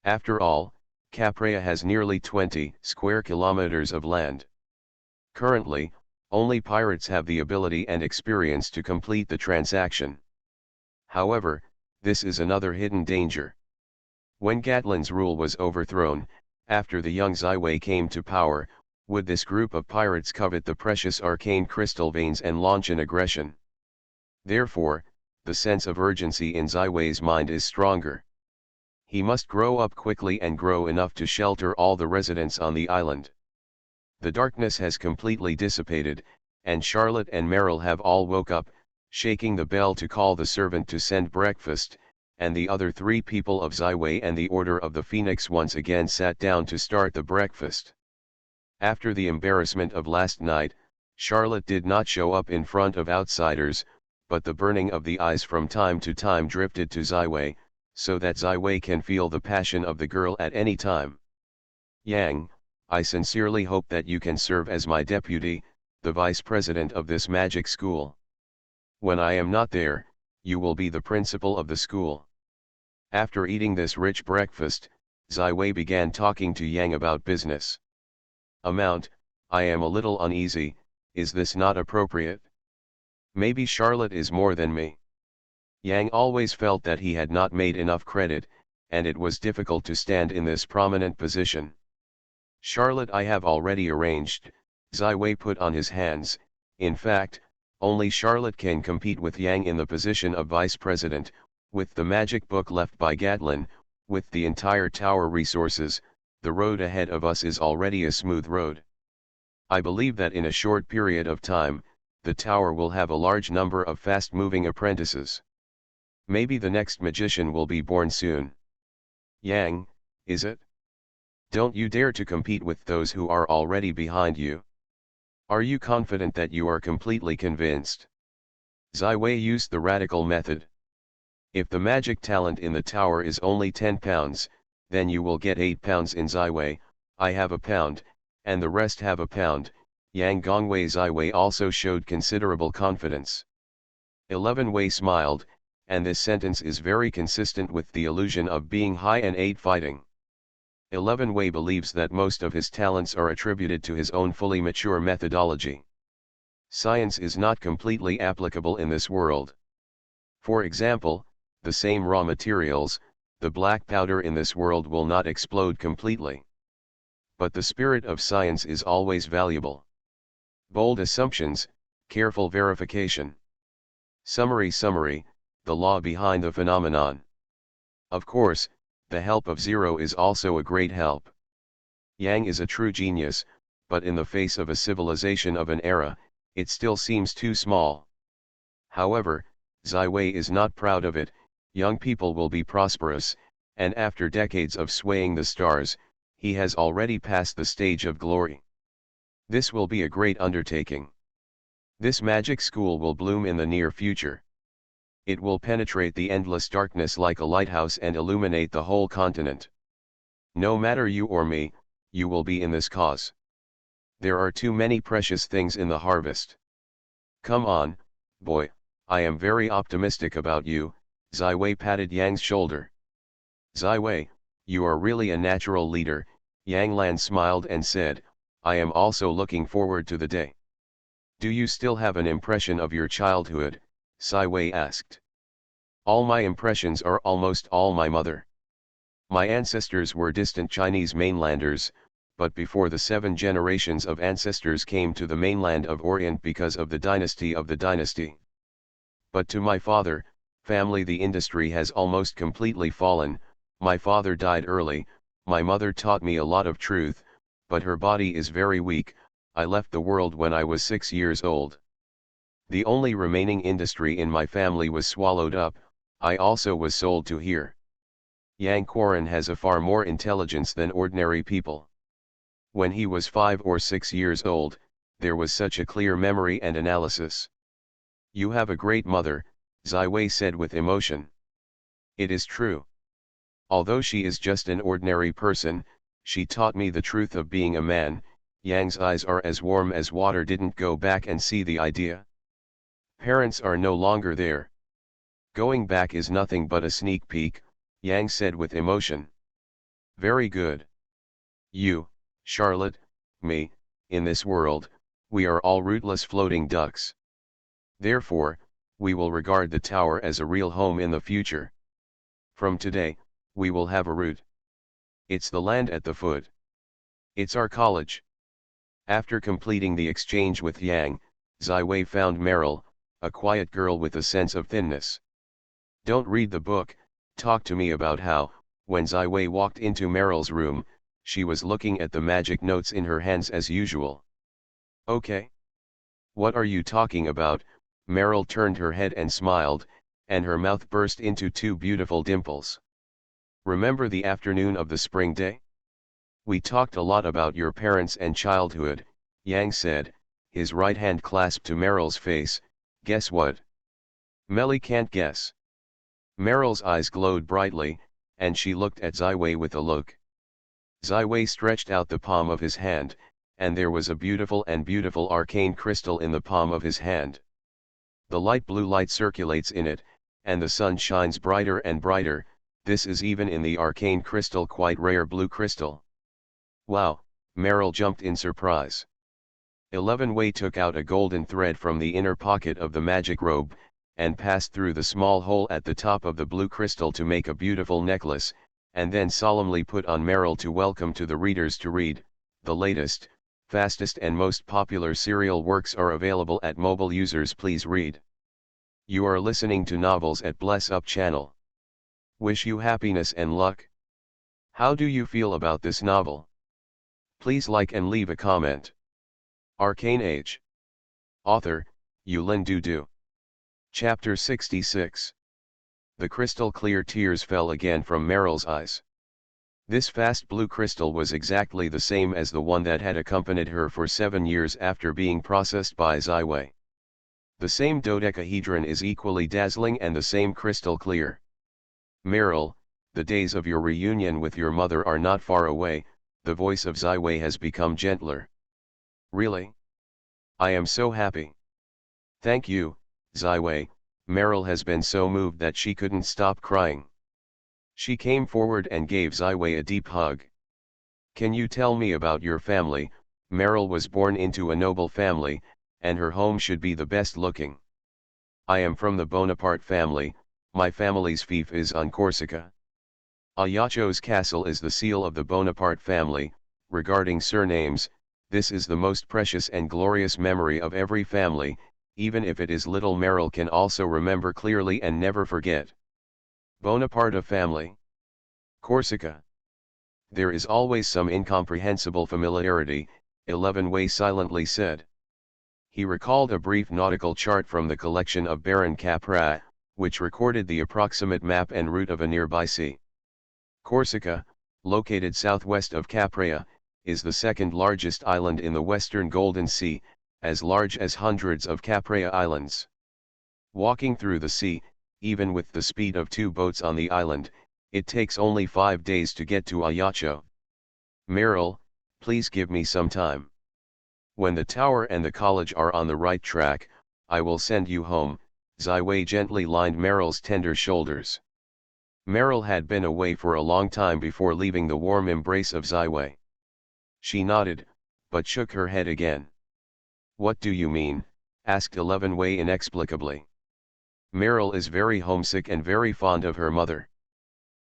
After all, Caprea has nearly 20 square kilometers of land. Currently, only pirates have the ability and experience to complete the transaction. However, this is another hidden danger. When Gatlin's rule was overthrown, after the young Ziwei came to power, would this group of pirates covet the precious arcane crystal veins and launch an aggression? Therefore, the sense of urgency in Ziwei's mind is stronger. He must grow up quickly and grow enough to shelter all the residents on the island. The darkness has completely dissipated, and Charlotte and Meryl have all woke up, shaking the bell to call the servant to send breakfast, and the other 3 people of Ziwei and the Order of the Phoenix once again sat down to start the breakfast. After the embarrassment of last night, Charlotte did not show up in front of outsiders, but the burning of the eyes from time to time drifted to Ziwei, so that Ziwei can feel the passion of the girl at any time. Yang, I sincerely hope that you can serve as my deputy, the vice president of this magic school. When I am not there, you will be the principal of the school. After eating this rich breakfast, Ziwei began talking to Yang about business. Amount, I am a little uneasy, is this not appropriate? Maybe Charlotte is more than me. Yang always felt that he had not made enough credit, and it was difficult to stand in this prominent position. Charlotte I have already arranged, Ziwei put on his hands. In fact, only Charlotte can compete with Yang in the position of vice president, with the magic book left by Gatlin, with the entire tower resources, the road ahead of us is already a smooth road. I believe that in a short period of time, the tower will have a large number of fast-moving apprentices. Maybe the next magician will be born soon. Yang, is it? Don't you dare to compete with those who are already behind you. Are you confident that you are completely convinced? Zai Wei used the radical method. If the magic talent in the tower is only 10 pounds, then you will get 8 pounds in Zai Wei. I have a pound, and the rest have a pound. Yang Gongwei Zai Wei also showed considerable confidence. 11 Wei smiled, and this sentence is very consistent with the illusion of being high and 8 fighting. 11 Wei believes that most of his talents are attributed to his own fully mature methodology. Science is not completely applicable in this world. For example, the same raw materials, the black powder in this world will not explode completely. But the spirit of science is always valuable. Bold assumptions, careful verification. Summary, the law behind the phenomenon. Of course, the help of zero is also a great help. Yang is a true genius, but in the face of a civilization of an era, it still seems too small. However, Zai Wei is not proud of it. Young people will be prosperous, and after decades of swaying the stars, he has already passed the stage of glory. This will be a great undertaking. This magic school will bloom in the near future. It will penetrate the endless darkness like a lighthouse and illuminate the whole continent. No matter you or me, you will be in this cause. There are too many precious things in the harvest. Come on, boy, I am very optimistic about you. Zai Wei patted Yang's shoulder. Zai Wei, you are really a natural leader. Yang Lan smiled and said, I am also looking forward to the day. Do you still have an impression of your childhood? Zai Wei asked. All my impressions are almost all my mother. My ancestors were distant Chinese mainlanders, but before the 7 generations of ancestors came to the mainland of Orient because of the dynasty of the dynasty. But to my father, family the industry has almost completely fallen. My father died early. My mother taught me a lot of truth, but her body is very weak. I left the world when I was 6 years old. The only remaining industry in my family was swallowed up. I also was sold to here. Yang Quarren has a far more intelligence than ordinary people. When he was 5 or 6 years old, there was such a clear memory and analysis. You have a great mother, Zai Wei said with emotion. It is true. Although she is just an ordinary person, she taught me the truth of being a man. Yang's eyes are as warm as water. Didn't go back and see the idea. Parents are no longer there. Going back is nothing but a sneak peek, Yang said with emotion. Very good. You, Charlotte, me, in this world, we are all rootless floating ducks. Therefore, we will regard the tower as a real home in the future. From today, we will have a root. It's the land at the foot. It's our college. After completing the exchange with Yang, Zai Wei found Meryl, a quiet girl with a sense of thinness. Don't read the book, talk to me about how. When Zai Wei walked into Meryl's room, she was looking at the magic notes in her hands as usual. Okay. What are you talking about? Meryl turned her head and smiled, and her mouth burst into 2 beautiful dimples. Remember the afternoon of the spring day? We talked a lot about your parents and childhood, Yang said, his right hand clasped to Meryl's face. Guess what? Melly can't guess. Meryl's eyes glowed brightly, and she looked at Zai Wei with a look. Zai Wei stretched out the palm of his hand, and there was a beautiful arcane crystal in the palm of his hand. The light blue light circulates in it, and the sun shines brighter and brighter. This is even in the arcane crystal quite rare blue crystal. Wow, Meryl jumped in surprise. 11 Wei took out a golden thread from the inner pocket of the magic robe, and passed through the small hole at the top of the blue crystal to make a beautiful necklace, and then solemnly put on Meryl to welcome to the readers to read. The latest, fastest and most popular serial works are available at mobile users. Please read. You are listening to Novels at Bless Up channel. Wish you happiness and luck. How do you feel about this novel? Please like and leave a comment. Arcane Age. Author, Yulin Du Du. Chapter 66. The crystal clear tears fell again from Meryl's eyes. This fast blue crystal was exactly the same as the one that had accompanied her for 7 years after being processed by Ziwei. The same dodecahedron is equally dazzling and the same crystal clear. Meryl, the days of your reunion with your mother are not far away, the voice of Ziwei has become gentler. Really? I am so happy. Thank you, Ziwei. Meryl has been so moved that she couldn't stop crying. She came forward and gave Ziwei a deep hug. Can you tell me about your family? Meryl was born into a noble family, and her home should be the best looking. I am from the Bonaparte family, my family's fief is on Corsica. Ajacio's castle is the seal of the Bonaparte family. Regarding surnames, this is the most precious and glorious memory of every family, even if it is little Meryl can also remember clearly and never forget. Bonaparte family. Corsica. There is always some incomprehensible familiarity, 11 Way silently said. He recalled a brief nautical chart from the collection of Baron Capra, which recorded the approximate map and route of a nearby sea. Corsica, located southwest of Caprea, is the second largest island in the western Golden Sea, as large as hundreds of Caprea Islands. Walking through the sea, even with the speed of 2 boats on the island, it takes only 5 days to get to Ajaccio. Meryl, please give me some time. When the tower and the college are on the right track, I will send you home. Ziwei gently lined Meryl's tender shoulders. Meryl had been away for a long time before leaving the warm embrace of Ziwei. She nodded, but shook her head again. What do you mean? Asked 11 Wei inexplicably. Meryl is very homesick and very fond of her mother.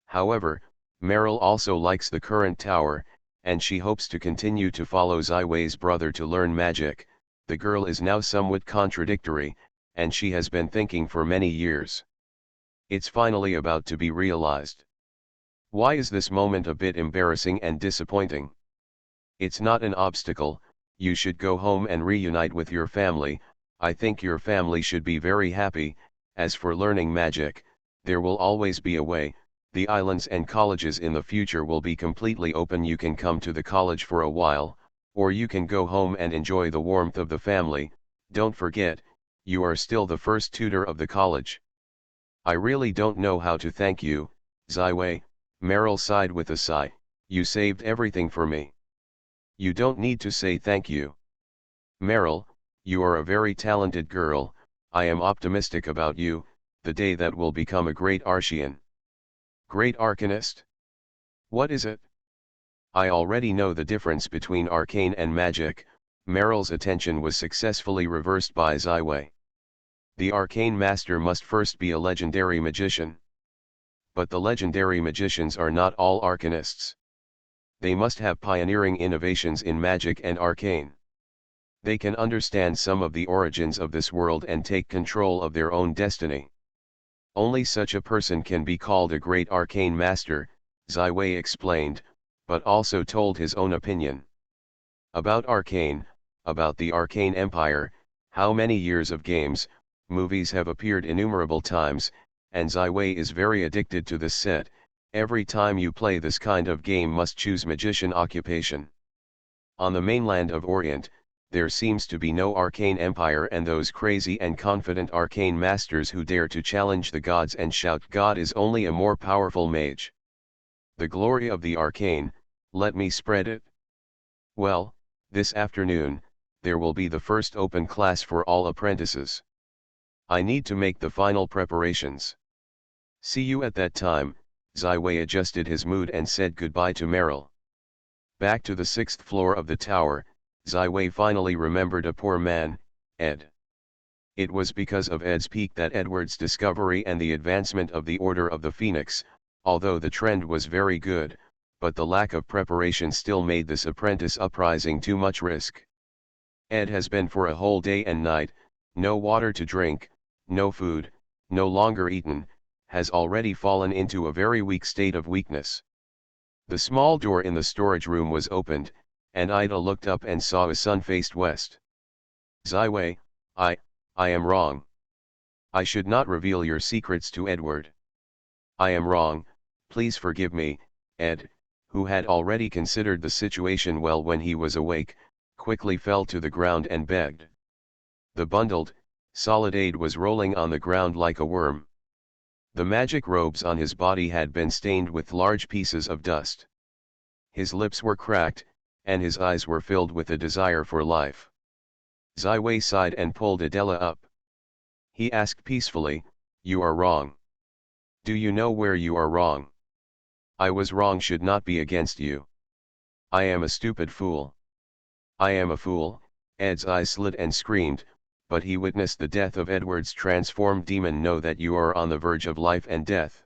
However, Meryl also likes the current tower, and she hopes to continue to follow Ziwei's brother to learn magic. The girl is now somewhat contradictory, and she has been thinking for many years. It's finally about to be realized. Why is this moment a bit embarrassing and disappointing? It's not an obstacle. You should go home and reunite with your family. I think your family should be very happy. As for learning magic, there will always be a way. The islands and colleges in the future will be completely open. You can come to the college for a while, or you can go home and enjoy the warmth of the family. Don't forget, you are still the first tutor of the college. I really don't know how to thank you, Ziwei. Meryl sighed with a sigh. You saved everything for me. You don't need to say thank you. Meryl, you are a very talented girl. I am optimistic about you, the day that will become a great Arcane. Great Arcanist? What is it? I already know the difference between arcane and magic. Meryl's attention was successfully reversed by Ziwei. The arcane master must first be a legendary magician. But the legendary magicians are not all arcanists. They must have pioneering innovations in magic and arcane. They can understand some of the origins of this world and take control of their own destiny. Only such a person can be called a great arcane master, Ziwei explained, but also told his own opinion. About arcane, about the Arcane Empire, how many years of games, movies have appeared innumerable times, and Ziwei is very addicted to this set. Every time you play this kind of game must choose magician occupation. On the mainland of Orient, there seems to be no arcane empire and those crazy and confident arcane masters who dare to challenge the gods and shout God is only a more powerful mage. The glory of the arcane, let me spread it. Well, this afternoon, there will be the first open class for all apprentices. I need to make the final preparations. See you at that time. Ziwei adjusted his mood and said goodbye to Meryl. Back to the 6th floor of the tower, Ziwei finally remembered a poor man, Ed. It was because of Ed's peak that Edward's discovery and the advancement of the Order of the Phoenix, although the trend was very good, but the lack of preparation still made this apprentice uprising too much risk. Ed has been for a whole day and night, no water to drink, no food, no longer eaten, has already fallen into a very weak state of weakness. The small door in the storage room was opened, and Ida looked up and saw a sun faced west. Ziwei, I am wrong. I should not reveal your secrets to Edward. I am wrong, please forgive me. Ed, who had already considered the situation well when he was awake, quickly fell to the ground and begged. The bundled, solid Ed was rolling on the ground like a worm. The magic robes on his body had been stained with large pieces of dust. His lips were cracked, and his eyes were filled with a desire for life. Ziwei sighed and pulled Adela up. He asked peacefully, "You are wrong. Do you know where you are wrong? I was wrong should not be against you. I am a stupid fool. I am a fool." Ed's eyes slid and screamed, but he witnessed the death of Edward's transformed demon. Know that you are on the verge of life and death.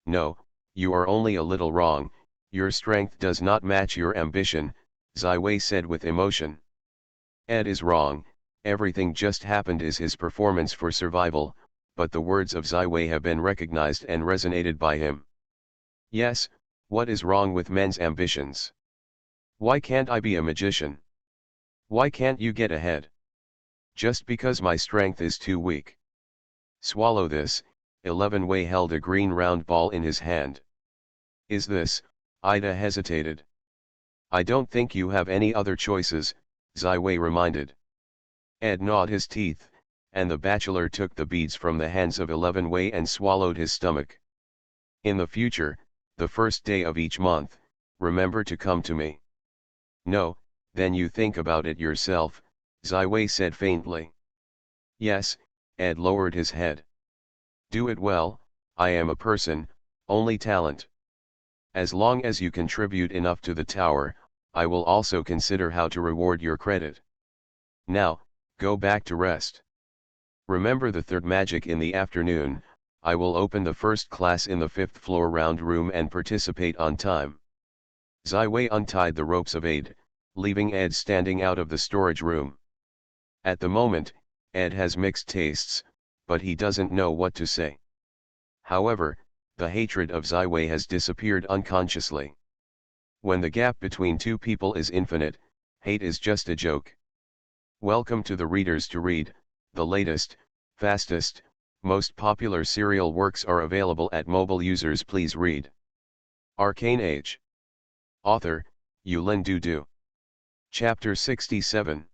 No, you are only a little wrong, your strength does not match your ambition, Ziwei said with emotion. Ed is wrong, everything just happened is his performance for survival, but the words of Ziwei have been recognized and resonated by him. Yes, what is wrong with men's ambitions? Why can't I be a magician? Why can't you get ahead? Just because my strength is too weak. Swallow this. 11 Wei held a green round ball in his hand. Is this? Ida hesitated. I don't think you have any other choices, Ziwei reminded. Ed gnawed his teeth, and the bachelor took the beads from the hands of 11 Wei and swallowed his stomach. In the future, the first day of each month, remember to come to me. No, then you think about it yourself, Ziwei said faintly. Yes, Ed lowered his head. Do it well, I am a person, only talent. As long as you contribute enough to the tower, I will also consider how to reward your credit. Now, go back to rest. Remember the third magic in the afternoon, I will open the first class in the 5th floor round room and participate on time. Ziwei untied the ropes of Ed, leaving Ed standing out of the storage room. At the moment, Ed has mixed tastes, but he doesn't know what to say. However, the hatred of Ziwei has disappeared unconsciously. When the gap between two people is infinite, hate is just a joke. Welcome to the Readers to Read, the latest, fastest, most popular serial works are available at mobile users. Please read. Arcane Age. Author, Yulin Dudu. Chapter 67.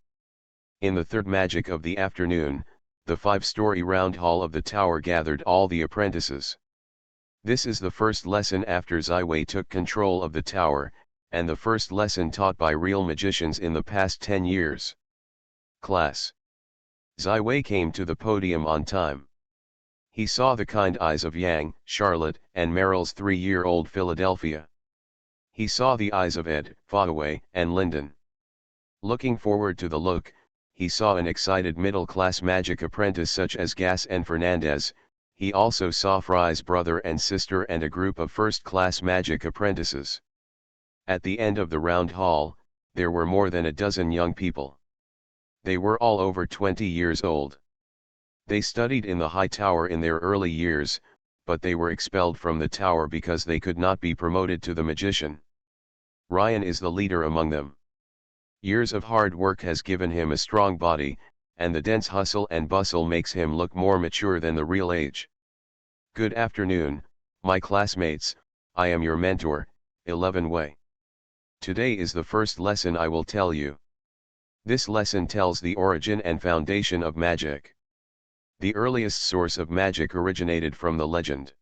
In the third magic of the afternoon, the 5-story round hall of the tower gathered all the apprentices. This is the first lesson after Ziwei took control of the tower, and the first lesson taught by real magicians in the past 10 years. Class. Ziwei came to the podium on time. He saw the kind eyes of Yang, Charlotte, and Meryl's 3-year-old Philadelphia. He saw the eyes of Ed, Fawaway, and Lyndon. Looking forward to the look, he saw an excited middle-class magic apprentice such as Gas and Fernandez. He also saw Fry's brother and sister and a group of first-class magic apprentices. At the end of the round hall, there were more than a dozen young people. They were all over 20 years old. They studied in the high tower in their early years, but they were expelled from the tower because they could not be promoted to the magician. Ryan is the leader among them. Years of hard work has given him a strong body, and the dense hustle and bustle makes him look more mature than the real age. Good afternoon, my classmates, I am your mentor, 11 Wei. Today is the first lesson I will tell you. This lesson tells the origin and foundation of magic. The earliest source of magic originated from the legend.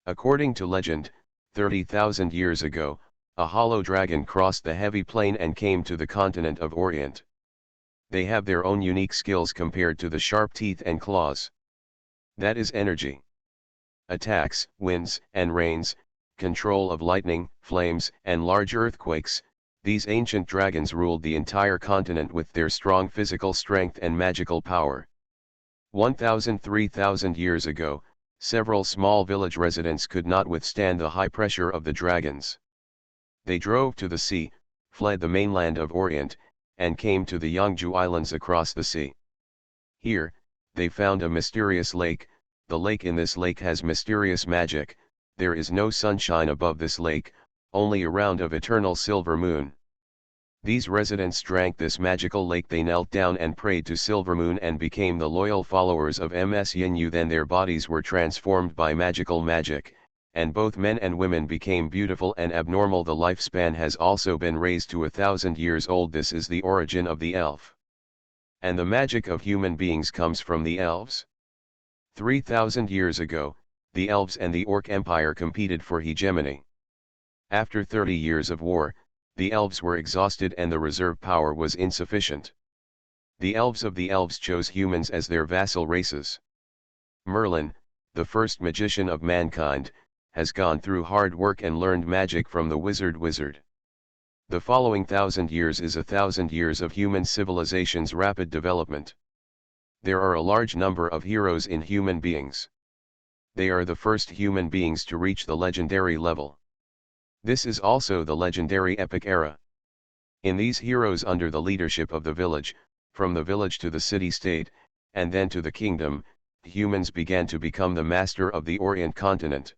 According to legend, 30,000 years ago, a hollow dragon crossed the heavy plain and came to the continent of Orient. They have their own unique skills compared to the sharp teeth and claws. That is energy. Attacks, winds, and rains, control of lightning, flames, and large earthquakes, these ancient dragons ruled the entire continent with their strong physical strength and magical power. 3,000 years ago, several small village residents could not withstand the high pressure of the dragons. They drove to the sea, fled the mainland of Orient, and came to the Yangju Islands across the sea. Here, they found a mysterious lake. The lake in this lake has mysterious magic. There is no sunshine above this lake, only a round of eternal silver moon. These residents drank this magical lake. They knelt down and prayed to Silvermoon and became the loyal followers of Ms Yinyu. Then their bodies were transformed by magical magic, and both men and women became beautiful and abnormal. The lifespan has also been raised to 1,000 years old. This is the origin of the elf. And the magic of human beings comes from the elves. 3,000 years ago, the elves and the Orc Empire competed for hegemony. After 30 years of war, the elves were exhausted and the reserve power was insufficient. The elves of the elves chose humans as their vassal races. Merlin, the first magician of mankind, has gone through hard work and learned magic from the wizard. The following 1,000 years is 1,000 years of human civilization's rapid development. There are a large number of heroes in human beings. They are the first human beings to reach the legendary level. This is also the legendary epic era. In these heroes under the leadership of the village, from the village to the city-state, and then to the kingdom, humans began to become the master of the Orient continent.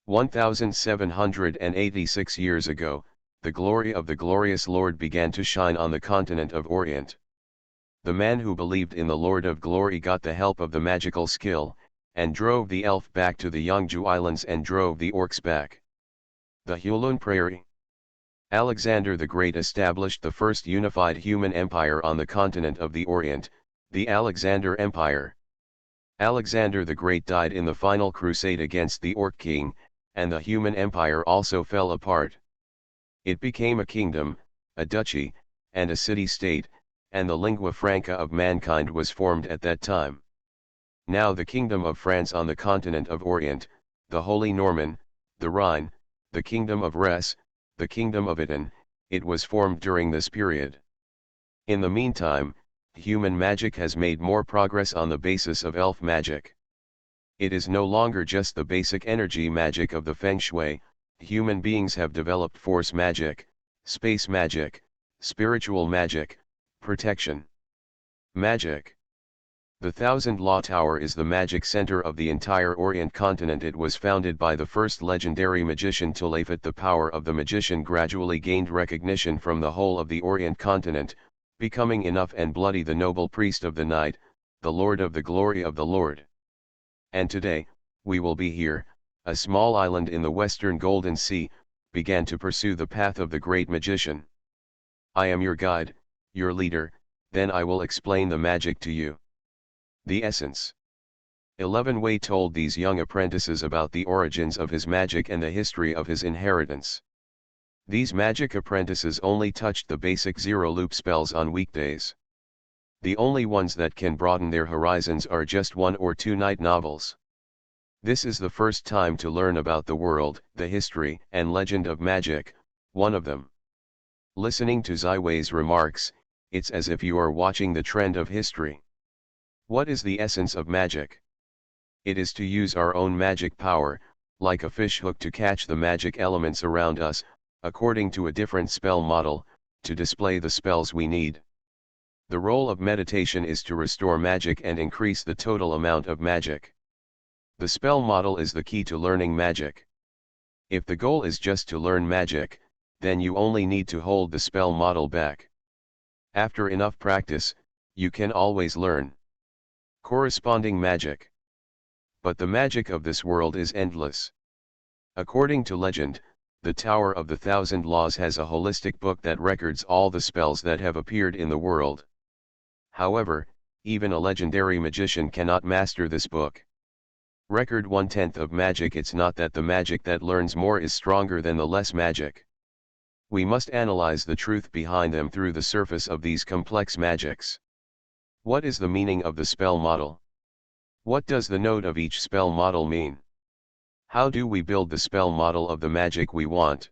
1,786 years ago, the glory of the glorious Lord began to shine on the continent of Orient. The man who believed in the Lord of Glory got the help of the magical skill, and drove the elf back to the Yangju Islands and drove the orcs back. The Hulun Prairie. Alexander the Great established the first unified human empire on the continent of the Orient, the Alexander Empire. Alexander the Great died in the final crusade against the Orc King, and the human empire also fell apart. It became a kingdom, a duchy, and a city-state, and the lingua franca of mankind was formed at that time. Now the kingdom of France on the continent of Orient, the Holy Norman, the Rhine, the kingdom of Res, the kingdom of Iton, it was formed during this period. In the meantime, human magic has made more progress on the basis of elf magic. It is no longer just the basic energy magic of the Feng Shui. Human beings have developed force magic, space magic, spiritual magic, protection magic. The Thousand Law Tower is the magic center of the entire Orient continent. It was founded by the first legendary magician Tulafit. The power of the magician gradually gained recognition from the whole of the Orient continent, becoming enough and bloody the noble priest of the night, the Lord of the glory of the Lord. And today, we will be here, a small island in the western Golden Sea, began to pursue the path of the great magician. I am your guide, your leader, then I will explain the magic to you. The essence. 11 Wei told these young apprentices about the origins of his magic and the history of his inheritance. These magic apprentices only touched the basic zero-loop spells on weekdays. The only ones that can broaden their horizons are just 1 or 2 night novels. This is the first time to learn about the world, the history and legend of magic, one of them. Listening to Zai Wei's remarks, it's as if you are watching the trend of history. What is the essence of magic? It is to use our own magic power, like a fish hook, to catch the magic elements around us, according to a different spell model, to display the spells we need. The role of meditation is to restore magic and increase the total amount of magic. The spell model is the key to learning magic. If the goal is just to learn magic, then you only need to hold the spell model back. After enough practice, you can always learn corresponding magic. But the magic of this world is endless. According to legend, the Tower of the Thousand Laws has a holistic book that records all the spells that have appeared in the world. However, even a legendary magician cannot master this book. Record 1/10 of magic. It's not that the magic that learns more is stronger than the less magic. We must analyze the truth behind them through the surface of these complex magics. What is the meaning of the spell model? What does the node of each spell model mean? How do we build the spell model of the magic we want?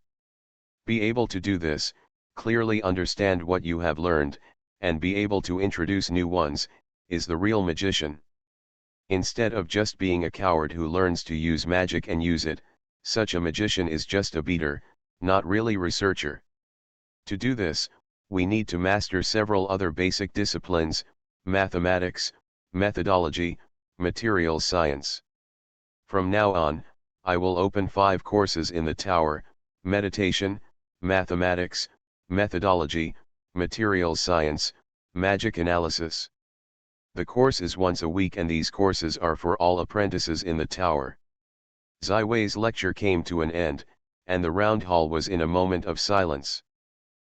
Be able to do this, clearly understand what you have learned, and be able to introduce new ones, is the real magician. Instead of just being a coward who learns to use magic and use it, such a magician is just a beater, not really researcher. To do this, we need to master several other basic disciplines: mathematics, methodology, materials science. From now on, I will open 5 courses in the tower: meditation, mathematics, methodology, materials science, magic analysis. The course is once a week and these courses are for all apprentices in the tower. Zai Wei's lecture came to an end, and the round hall was in a moment of silence.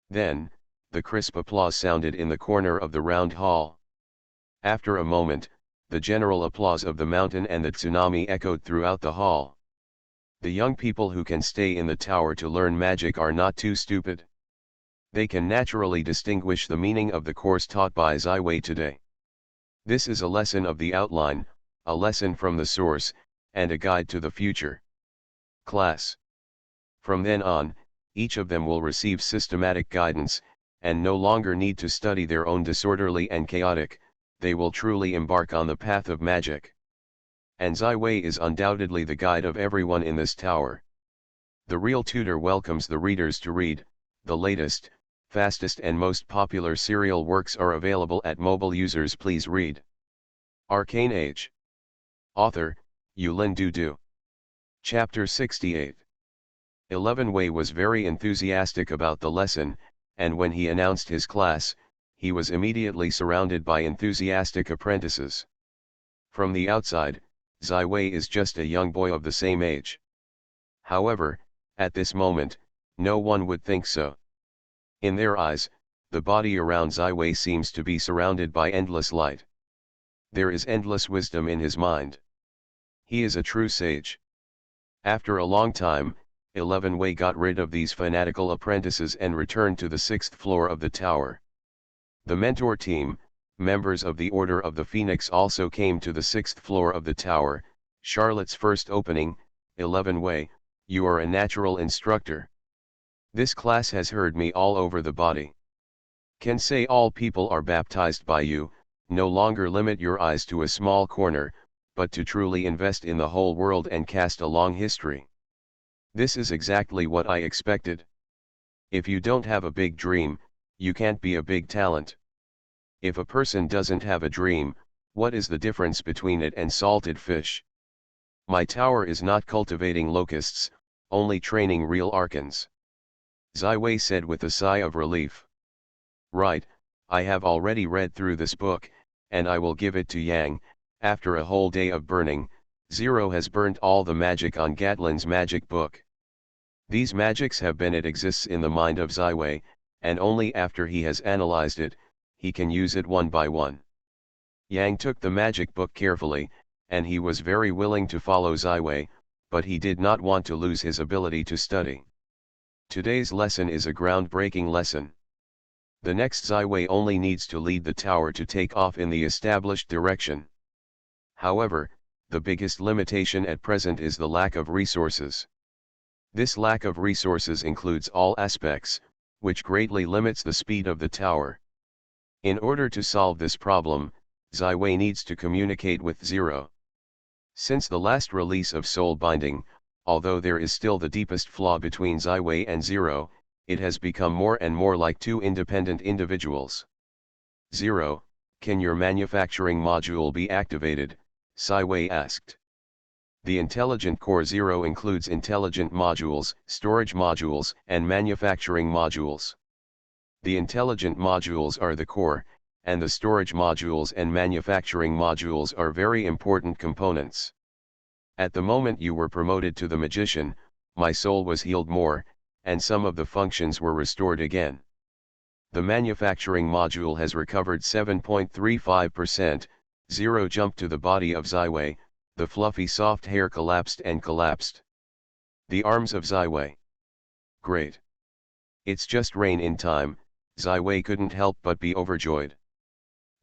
Then, the crisp applause sounded in the corner of the round hall. After a moment, the general applause of the mountain and the tsunami echoed throughout the hall. The young people who can stay in the tower to learn magic are not too stupid. They can naturally distinguish the meaning of the course taught by Zai Wei today. This is a lesson of the outline, a lesson from the source, and a guide to the future. Class. From then on, each of them will receive systematic guidance, and no longer need to study their own disorderly and chaotic, they will truly embark on the path of magic. And Zai Wei is undoubtedly the guide of everyone in this tower. The Real Tutor welcomes the readers to read. The latest, fastest and most popular serial works are available at mobile users. Please read. Arcane Age. Author, Yulin Dudu. Chapter 68. 11 Wei was very enthusiastic about the lesson, and when he announced his class, he was immediately surrounded by enthusiastic apprentices. From the outside, Zai Wei is just a young boy of the same age. However, at this moment, no one would think so. In their eyes, the body around Zai Wei seems to be surrounded by endless light. There is endless wisdom in his mind. He is a true sage. After a long time, 11 Wei got rid of these fanatical apprentices and returned to the 6th floor of the tower. The mentor team, members of the Order of the Phoenix, also came to the 6th floor of the tower. Charlotte's first opening. 11 Wei, you are a natural instructor. This class has heard me all over the body. Can say all people are baptized by you. No longer limit your eyes to a small corner, but to truly invest in the whole world and cast a long history. This is exactly what I expected. If you don't have a big dream, you can't be a big talent. If a person doesn't have a dream, what is the difference between it and salted fish? My tower is not cultivating locusts, only training real archons. Zai Wei said with a sigh of relief. Right, I have already read through this book, and I will give it to Yang. After a whole day of burning, Zero has burnt all the magic on Gatlin's magic book. These magics have been it exists in the mind of Zai Wei, and only after he has analyzed it, he can use it one by one. Yang took the magic book carefully, and he was very willing to follow Zai Wei, but he did not want to lose his ability to study. Today's lesson is a groundbreaking lesson. The next Zai Wei only needs to lead the tower to take off in the established direction. However, the biggest limitation at present is the lack of resources. This lack of resources includes all aspects, which greatly limits the speed of the tower. In order to solve this problem, Zai Wei needs to communicate with Zero. Since the last release of Soul Binding, although there is still the deepest flaw between Zai Wei and Zero, it has become more and more like two independent individuals. Zero, can your manufacturing module be activated? Zai Wei asked. The Intelligent Core Zero includes intelligent modules, storage modules, and manufacturing modules. The intelligent modules are the core, and the storage modules and manufacturing modules are very important components. At the moment you were promoted to the magician, my soul was healed more, and some of the functions were restored again. The manufacturing module has recovered 7.35%, Zero jumped to the body of Zai Wei, the fluffy soft hair collapsed and collapsed. The arms of Zai Wei. Great. It's just rain in time, Zai Wei couldn't help but be overjoyed.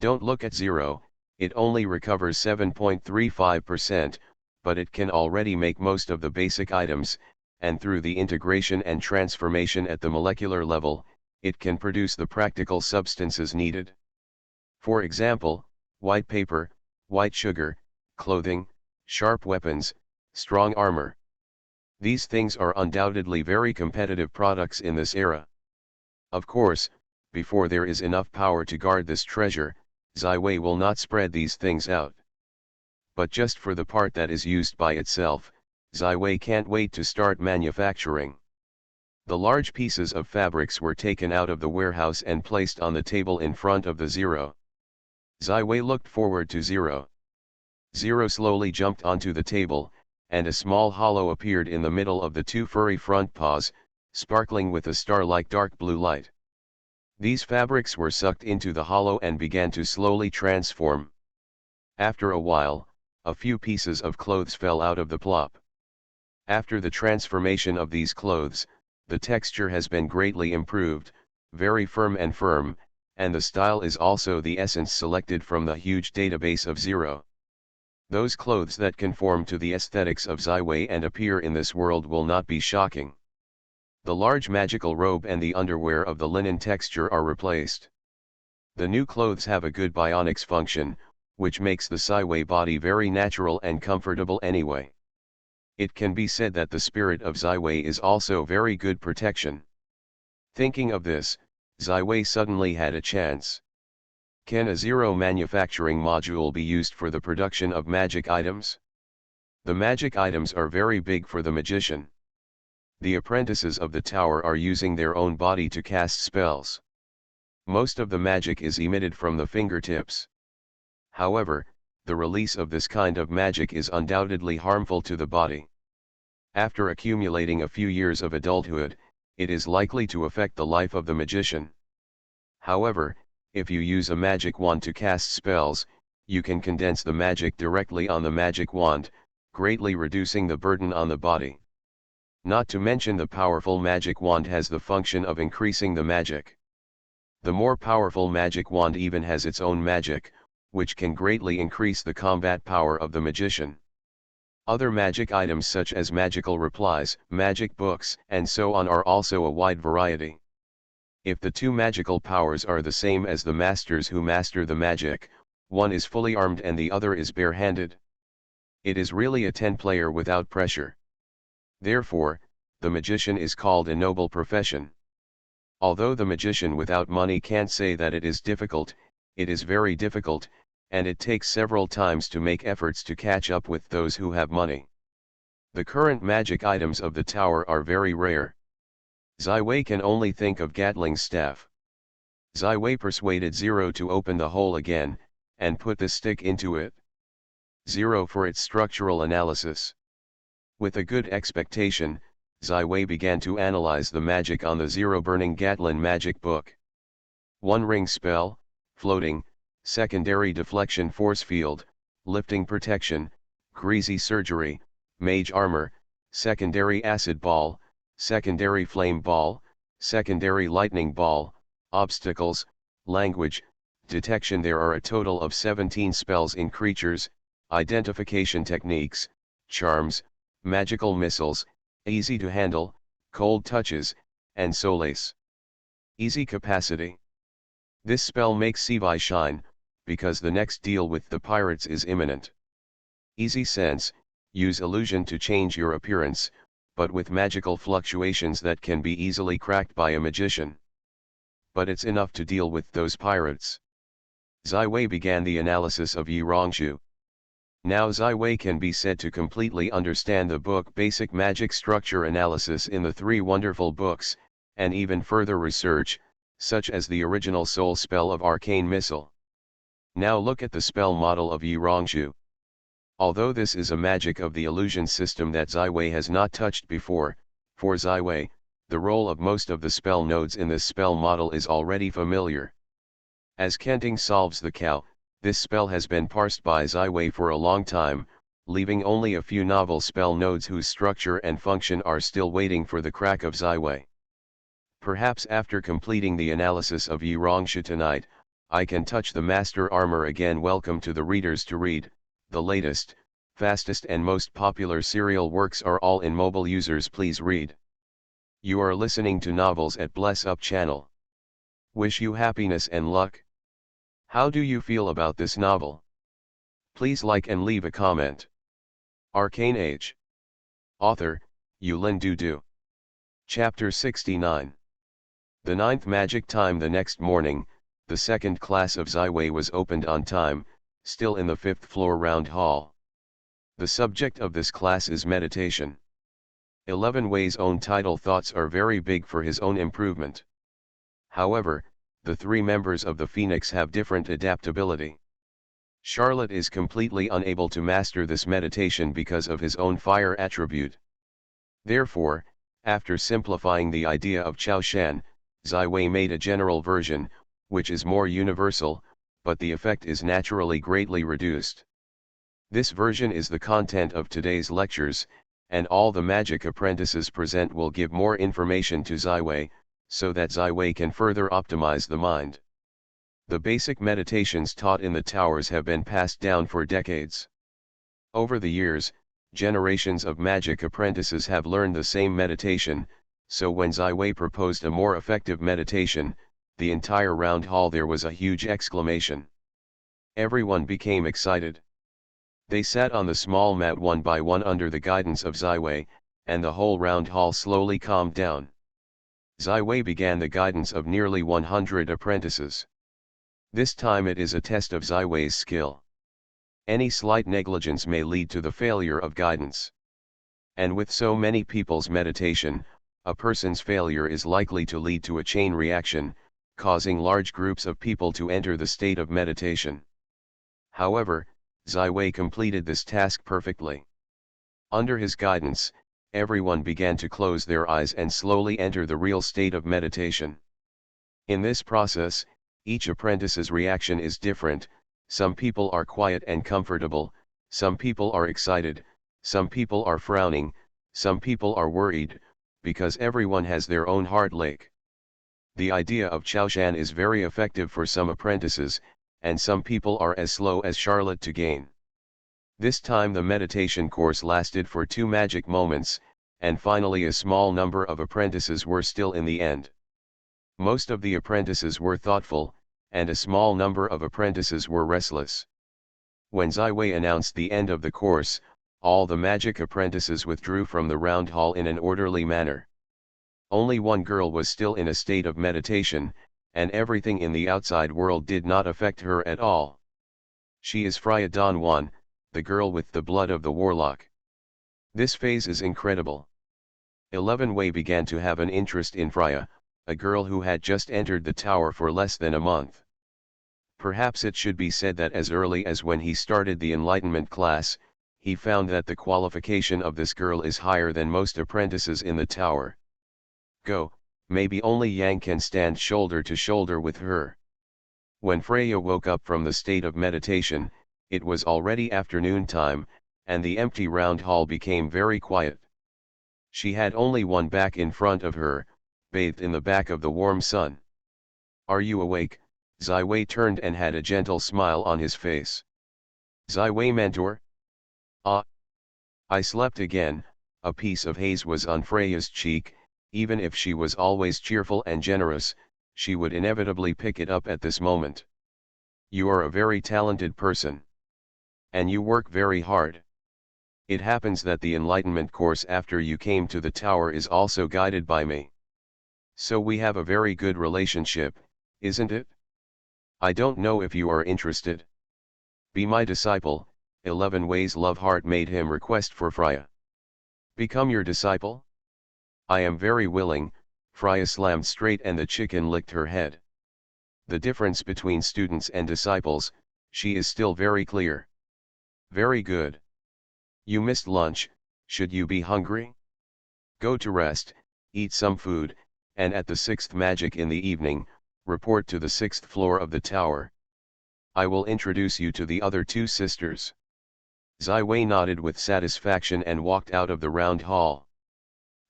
Don't look at Zero, it only recovers 7.35%, but it can already make most of the basic items, and through the integration and transformation at the molecular level, it can produce the practical substances needed. For example, white paper, white sugar, clothing, sharp weapons, strong armor. These things are undoubtedly very competitive products in this era. Of course, before there is enough power to guard this treasure, Zai Wei will not spread these things out. But just for the part that is used by itself, Zai Wei can't wait to start manufacturing. The large pieces of fabrics were taken out of the warehouse and placed on the table in front of the Zero. Zai Wei looked forward to Zero. Zero slowly jumped onto the table, and a small hollow appeared in the middle of the two furry front paws, sparkling with a star-like dark blue light. These fabrics were sucked into the hollow and began to slowly transform. After a while, a few pieces of clothes fell out of the plop. After the transformation of these clothes, the texture has been greatly improved, very firm, and the style is also the essence selected from the huge database of Zero. Those clothes that conform to the aesthetics of Zai Wei and appear in this world will not be shocking. The large magical robe and the underwear of the linen texture are replaced. The new clothes have a good bionics function, which makes the Zai Wei body very natural and comfortable anyway. It can be said that the spirit of Zai Wei is also very good protection. Thinking of this, Zai Wei suddenly had a chance. Can a Zero manufacturing module be used for the production of magic items? The magic items are very big for the magician. The apprentices of the tower are using their own body to cast spells. Most of the magic is emitted from the fingertips. However, the release of this kind of magic is undoubtedly harmful to the body. After accumulating a few years of adulthood, it is likely to affect the life of the magician. However, if you use a magic wand to cast spells, you can condense the magic directly on the magic wand, greatly reducing the burden on the body. Not to mention the powerful magic wand has the function of increasing the magic. The more powerful magic wand even has its own magic, which can greatly increase the combat power of the magician. Other magic items such as magical replies, magic books, and so on are also a wide variety. If the two magical powers are the same as the masters who master the magic, one is fully armed and the other is bare-handed. It is really a 10-player without pressure. Therefore, the magician is called a noble profession. Although the magician without money can't say that it is difficult, it is very difficult, and it takes several times to make efforts to catch up with those who have money. The current magic items of the tower are very rare. Zai Wei can only think of Gatling's staff. Zai Wei persuaded Zero to open the hole again, and put the stick into it. Zero for its structural analysis. With a good expectation, Zai Wei began to analyze the magic on the Zero Burning Gatlin magic book. One ring spell, floating, secondary deflection force field, lifting protection, greasy surgery, mage armor, secondary acid ball, secondary flame ball, secondary lightning ball, obstacles, language, detection. There are a total of 17 spells in creatures, identification techniques, charms, magical missiles, easy to handle, cold touches, and solace. Easy capacity. This spell makes Sci-fi shine, because the next deal with the pirates is imminent. Easy sense, use illusion to change your appearance, but with magical fluctuations that can be easily cracked by a magician. But it's enough to deal with those pirates. Zai Wei began the analysis of Yi Rongshu. Now Zai Wei can be said to completely understand the book Basic Magic Structure Analysis in the 3 wonderful books, and even further research, such as the original soul spell of Arcane Missile. Now look at the spell model of Yi Rongshu. Although this is a magic of the illusion system that Zai Wei has not touched before, for Zai Wei, the role of most of the spell nodes in this spell model is already familiar. As Kenting solves the cow, this spell has been parsed by Zai Wei for a long time, leaving only a few novel spell nodes whose structure and function are still waiting for the crack of Zai Wei. Perhaps after completing the analysis of Yi Rongshu tonight, I can touch the master armor again. Welcome to the readers to read. The latest, fastest and most popular serial works are all in mobile. Users please read. You are listening to Novels at Bless Up channel. Wish you happiness and luck. How do you feel about this novel? Please like and leave a comment. Arcane Age. Author, Yulin Dudu. Chapter 69. The 9th magic time. The next morning, the second class of Zai Wei was opened on time, still in the 5th floor round hall. The subject of this class is meditation. 11 Wei's own title thoughts are very big for his own improvement. However, the three members of the Phoenix have different adaptability. Charlotte is completely unable to master this meditation because of his own fire attribute. Therefore, after simplifying the idea of Chao Shan, Zai Wei made a general version, which is more universal, but the effect is naturally greatly reduced. This version is the content of today's lectures, and all the magic apprentices present will give more information to Zai Wei, so that Zai Wei can further optimize the mind. The basic meditations taught in the towers have been passed down for decades. Over the years, generations of magic apprentices have learned the same meditation, so when Zai Wei proposed a more effective meditation, the entire round hall there was a huge exclamation. Everyone became excited. They sat on the small mat one by one under the guidance of Zai Wei, and the whole round hall slowly calmed down. Zai Wei began the guidance of nearly 100 apprentices. This time it is a test of Zai Wei's skill. Any slight negligence may lead to the failure of guidance. And with so many people's meditation, a person's failure is likely to lead to a chain reaction, causing large groups of people to enter the state of meditation. However, Zai Wei completed this task perfectly. Under his guidance, everyone began to close their eyes and slowly enter the real state of meditation. In this process, each apprentice's reaction is different. Some people are quiet and comfortable, some people are excited, some people are frowning, some people are worried, because everyone has their own heart lake. The idea of Chao Shan is very effective for some apprentices, and some people are as slow as Charlotte to gain. This time the meditation course lasted for 2 magic moments, and finally a small number of apprentices were still in the end. Most of the apprentices were thoughtful, and a small number of apprentices were restless. When Zai Wei announced the end of the course, all the magic apprentices withdrew from the round hall in an orderly manner. Only one girl was still in a state of meditation, and everything in the outside world did not affect her at all. She is Freya Don Juan, the girl with the blood of the warlock. This phase is incredible. 11 Wei began to have an interest in Freya, a girl who had just entered the tower for less than a month. Perhaps it should be said that as early as when he started the enlightenment class, he found that the qualification of this girl is higher than most apprentices in the tower. Maybe only Yang can stand shoulder to shoulder with her. When Freya woke up from the state of meditation, it was already afternoon time, and the empty round hall became very quiet. She had only one back in front of her, bathed in the back of the warm sun. "Are you awake?" Zai Wei turned and had a gentle smile on his face. "Zai Wei mentor?" "Ah. I slept again." A piece of haze was on Freya's cheek. Even if she was always cheerful and generous, she would inevitably pick it up at this moment. "You are a very talented person. And you work very hard. It happens that the enlightenment course after you came to the tower is also guided by me. So we have a very good relationship, isn't it? I don't know if you are interested. Be my disciple." 11 Wei's love heart made him request for Freya. "Become your disciple? I am very willing." Freya slammed straight and the chicken licked her head. The difference between students and disciples, she is still very clear. "Very good. You missed lunch, should you be hungry? Go to rest, eat some food, and at the 6th magic in the evening, report to the 6th floor of the tower. I will introduce you to the other 2 sisters." Zai Wei nodded with satisfaction and walked out of the round hall.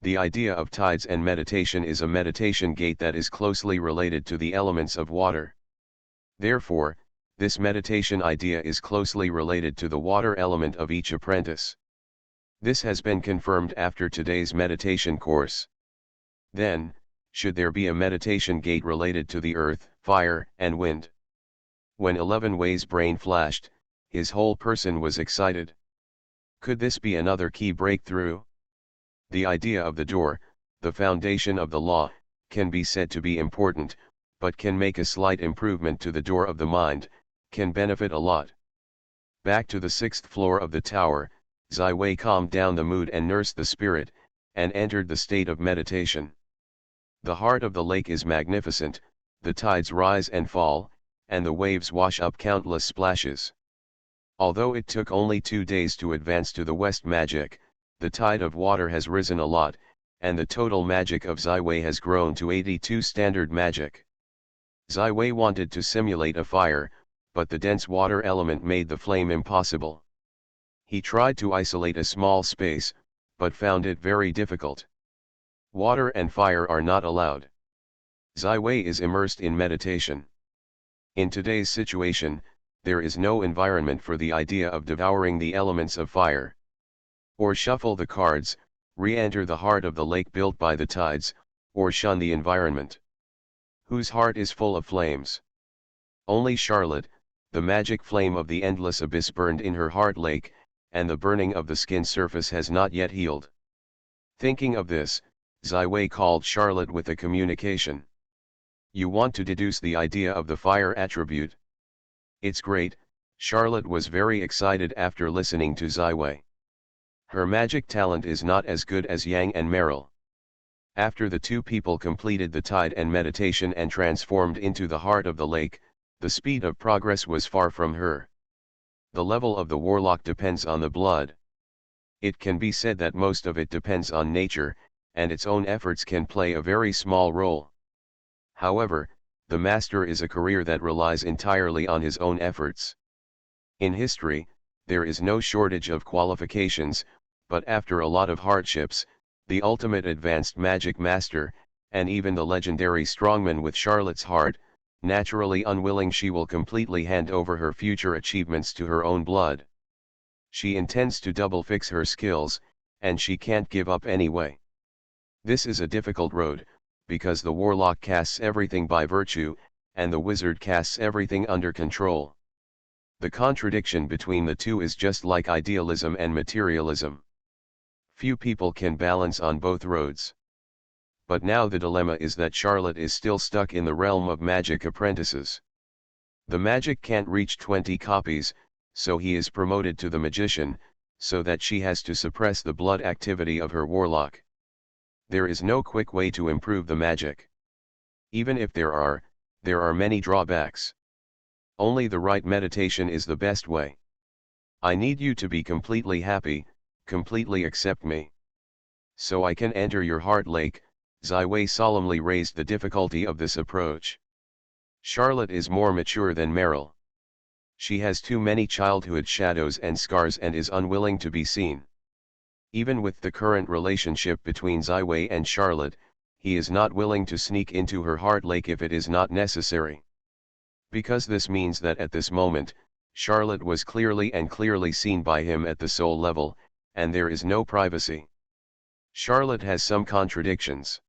The idea of tides and meditation is a meditation gate that is closely related to the elements of water. Therefore, this meditation idea is closely related to the water element of each apprentice. This has been confirmed after today's meditation course. Then, should there be a meditation gate related to the earth, fire, and wind? When 11 Wei's brain flashed, his whole person was excited. Could this be another key breakthrough? The idea of the door, the foundation of the law, can be said to be important, but can make a slight improvement to the door of the mind, can benefit a lot. Back to the 6th floor of the tower, Zai Wei calmed down the mood and nursed the spirit, and entered the state of meditation. The heart of the lake is magnificent, the tides rise and fall, and the waves wash up countless splashes. Although it took only 2 days to advance to the west magic, the tide of water has risen a lot, and the total magic of Ziwei has grown to 82 standard magic. Ziwei wanted to simulate a fire, but the dense water element made the flame impossible. He tried to isolate a small space, but found it very difficult. Water and fire are not allowed. Ziwei is immersed in meditation. In today's situation, there is no environment for the idea of devouring the elements of fire. Or shuffle the cards, re-enter the heart of the lake built by the tides, or shun the environment. Whose heart is full of flames? Only Charlotte, the magic flame of the endless abyss burned in her heart lake, and the burning of the skin surface has not yet healed. Thinking of this, Ziwei called Charlotte with a communication. You want to deduce the idea of the fire attribute? It's great. Charlotte was very excited after listening to Ziwei. Her magic talent is not as good as Yang and Meryl. After the two people completed the tide and meditation and transformed into the heart of the lake, the speed of progress was far from her. The level of the warlock depends on the blood. It can be said that most of it depends on nature, and its own efforts can play a very small role. However, the master is a career that relies entirely on his own efforts. In history, there is no shortage of qualifications, but after a lot of hardships, the ultimate advanced magic master, and even the legendary strongman with Charlotte's heart, naturally unwilling she will completely hand over her future achievements to her own blood. She intends to double fix her skills, and she can't give up anyway. This is a difficult road, because the warlock casts everything by virtue, and the wizard casts everything under control. The contradiction between the two is just like idealism and materialism. Few people can balance on both roads. But now the dilemma is that Charlotte is still stuck in the realm of magic apprentices. The magic can't reach 20 copies, so he is promoted to the magician, so that she has to suppress the blood activity of her warlock. There is no quick way to improve the magic. Even if there are many drawbacks. Only the right meditation is the best way. I need you to be completely happy, completely accept me. So I can enter your heart lake. Ziwei solemnly raised the difficulty of this approach. Charlotte is more mature than Meryl. She has too many childhood shadows and scars and is unwilling to be seen. Even with the current relationship between Ziwei and Charlotte, he is not willing to sneak into her heart lake if it is not necessary. Because this means that at this moment, Charlotte was clearly seen by him at the soul level, and there is no privacy. Charlotte has some contradictions.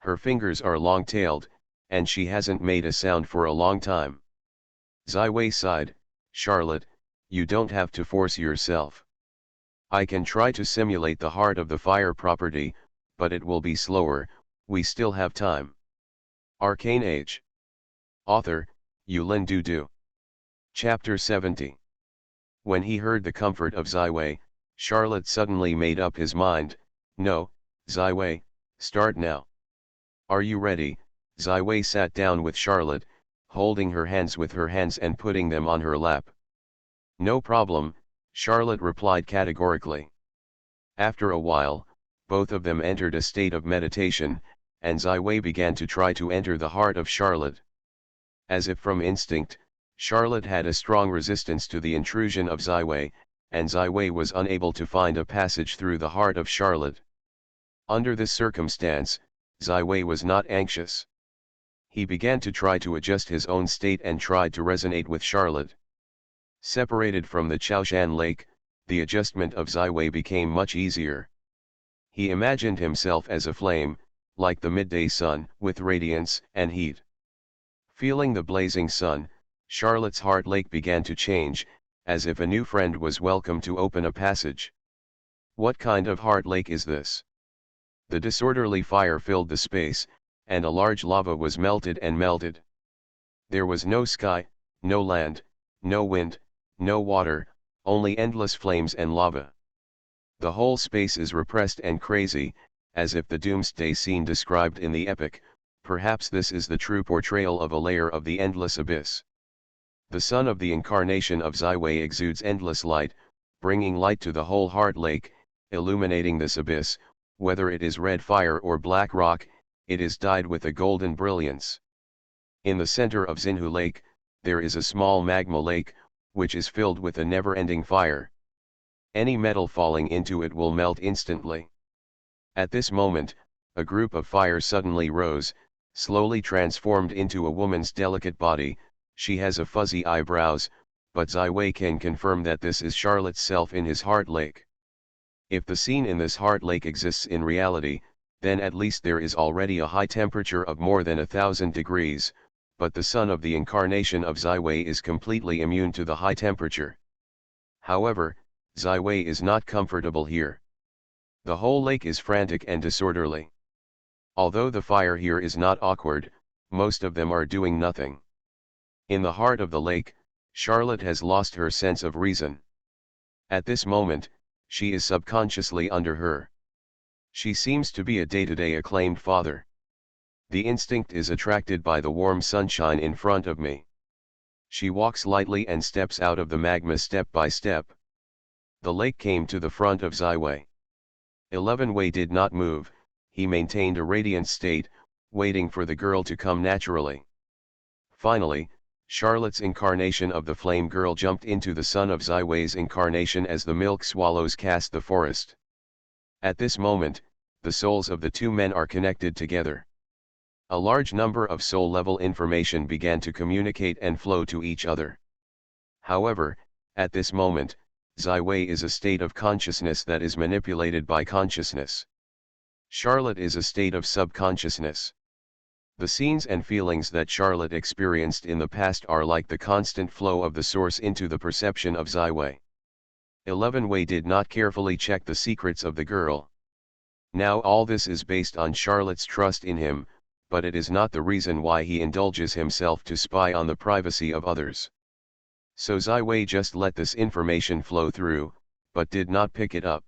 Her fingers are long-tailed, and she hasn't made a sound for a long time. Ziwei sighed, Charlotte, you don't have to force yourself. I can try to simulate the heart of the fire property, but it will be slower, we still have time. Arcane Age. Author, Yulin Dudu. Chapter 70. When he heard the comfort of Ziwei, Charlotte suddenly made up his mind, no, Ziwei, start now. Are you ready? Ziwei sat down with Charlotte, holding her hands with her hands and putting them on her lap. No problem, Charlotte replied categorically. After a while, both of them entered a state of meditation, and Ziwei began to try to enter the heart of Charlotte. As if from instinct, Charlotte had a strong resistance to the intrusion of Ziwei, and Ziwei was unable to find a passage through the heart of Charlotte. Under this circumstance, Ziwei was not anxious. He began to try to adjust his own state and tried to resonate with Charlotte. Separated from the Chaoshan lake, the adjustment of Ziwei became much easier. He imagined himself as a flame, like the midday sun, with radiance and heat. Feeling the blazing sun, Charlotte's heart lake began to change, as if a new friend was welcome to open a passage. What kind of heart lake is this? The disorderly fire filled the space, and a large lava was melted and melted. There was no sky, no land, no wind, no water, only endless flames and lava. The whole space is repressed and crazy, as if the doomsday scene described in the epic. Perhaps this is the true portrayal of a layer of the endless abyss. The sun of the incarnation of Zaiwei exudes endless light, bringing light to the whole heart lake, illuminating this abyss. Whether it is red fire or black rock, it is dyed with a golden brilliance. In the center of Xinhu Lake, there is a small magma lake, which is filled with a never-ending fire. Any metal falling into it will melt instantly. At this moment, a group of fire suddenly rose, slowly transformed into a woman's delicate body. She has a fuzzy eyebrows, but Zaiwei can confirm that this is Charlotte's self in his heart lake. If the scene in this heart lake exists in reality, then at least there is already a high temperature of more than 1,000 degrees, but the sun of the incarnation of Zaiwei is completely immune to the high temperature. However, Zaiwei is not comfortable here. The whole lake is frantic and disorderly. Although the fire here is not awkward, most of them are doing nothing. In the heart of the lake, Charlotte has lost her sense of reason. At this moment, she is subconsciously under her. She seems to be a day-to-day acclaimed father. The instinct is attracted by the warm sunshine in front of me. She walks lightly and steps out of the magma step by step. The lake came to the front of Zaiwei. 11 Wei did not move, he maintained a radiant state, waiting for the girl to come naturally. Finally, Charlotte's incarnation of the flame girl jumped into the sun of Zaiwei's incarnation as the milk swallows cast the forest. At this moment, the souls of the two men are connected together. A large number of soul-level information began to communicate and flow to each other. However, at this moment, Zaiwei is a state of consciousness that is manipulated by consciousness. Charlotte is a state of subconsciousness. The scenes and feelings that Charlotte experienced in the past are like the constant flow of the source into the perception of Zaiwei. 11 Wei did not carefully check the secrets of the girl. Now all this is based on Charlotte's trust in him, but it is not the reason why he indulges himself to spy on the privacy of others. So Zaiwei just let this information flow through, but did not pick it up.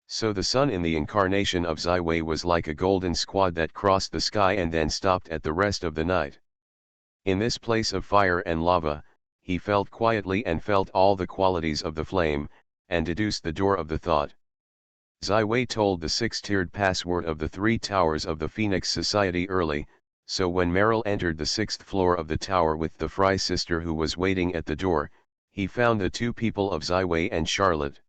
So the sun in the incarnation of Zaiwei was like a golden squad that crossed the sky and then stopped at the rest of the night. In this place of fire and lava, he felt quietly and felt all the qualities of the flame, and deduced the door of the thought. Zaiwei told the six-tiered password of the 3 towers of the Phoenix Society early, so when Meryl entered the 6th floor of the tower with the Fry sister who was waiting at the door, he found the two people of Zaiwei and Charlotte.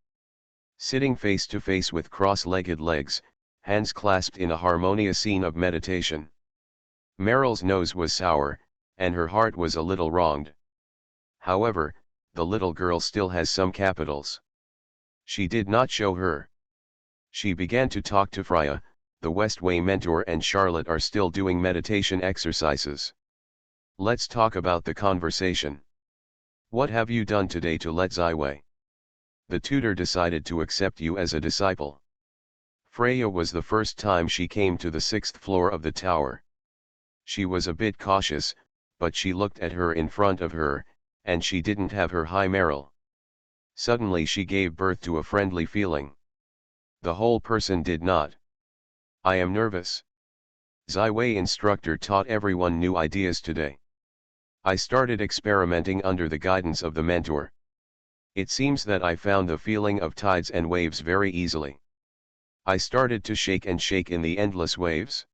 Sitting face to face with cross-legged legs, hands clasped in a harmonious scene of meditation. Meryl's nose was sour, and her heart was a little wronged. However, the little girl still has some capitals. She did not show her. She began to talk to Freya, the Westway mentor, and Charlotte are still doing meditation exercises. Let's talk about the conversation. What have you done today to let Zaiwei? The tutor decided to accept you as a disciple. Freya was the first time she came to the 6th floor of the tower. She was a bit cautious, but she looked at her in front of her, and she didn't have her high Meryl. Suddenly she gave birth to a friendly feeling. The whole person did not. I am nervous. Zaiwei instructor taught everyone new ideas today. I started experimenting under the guidance of the mentor. It seems that I found the feeling of tides and waves very easily. I started to shake and shake in the endless waves.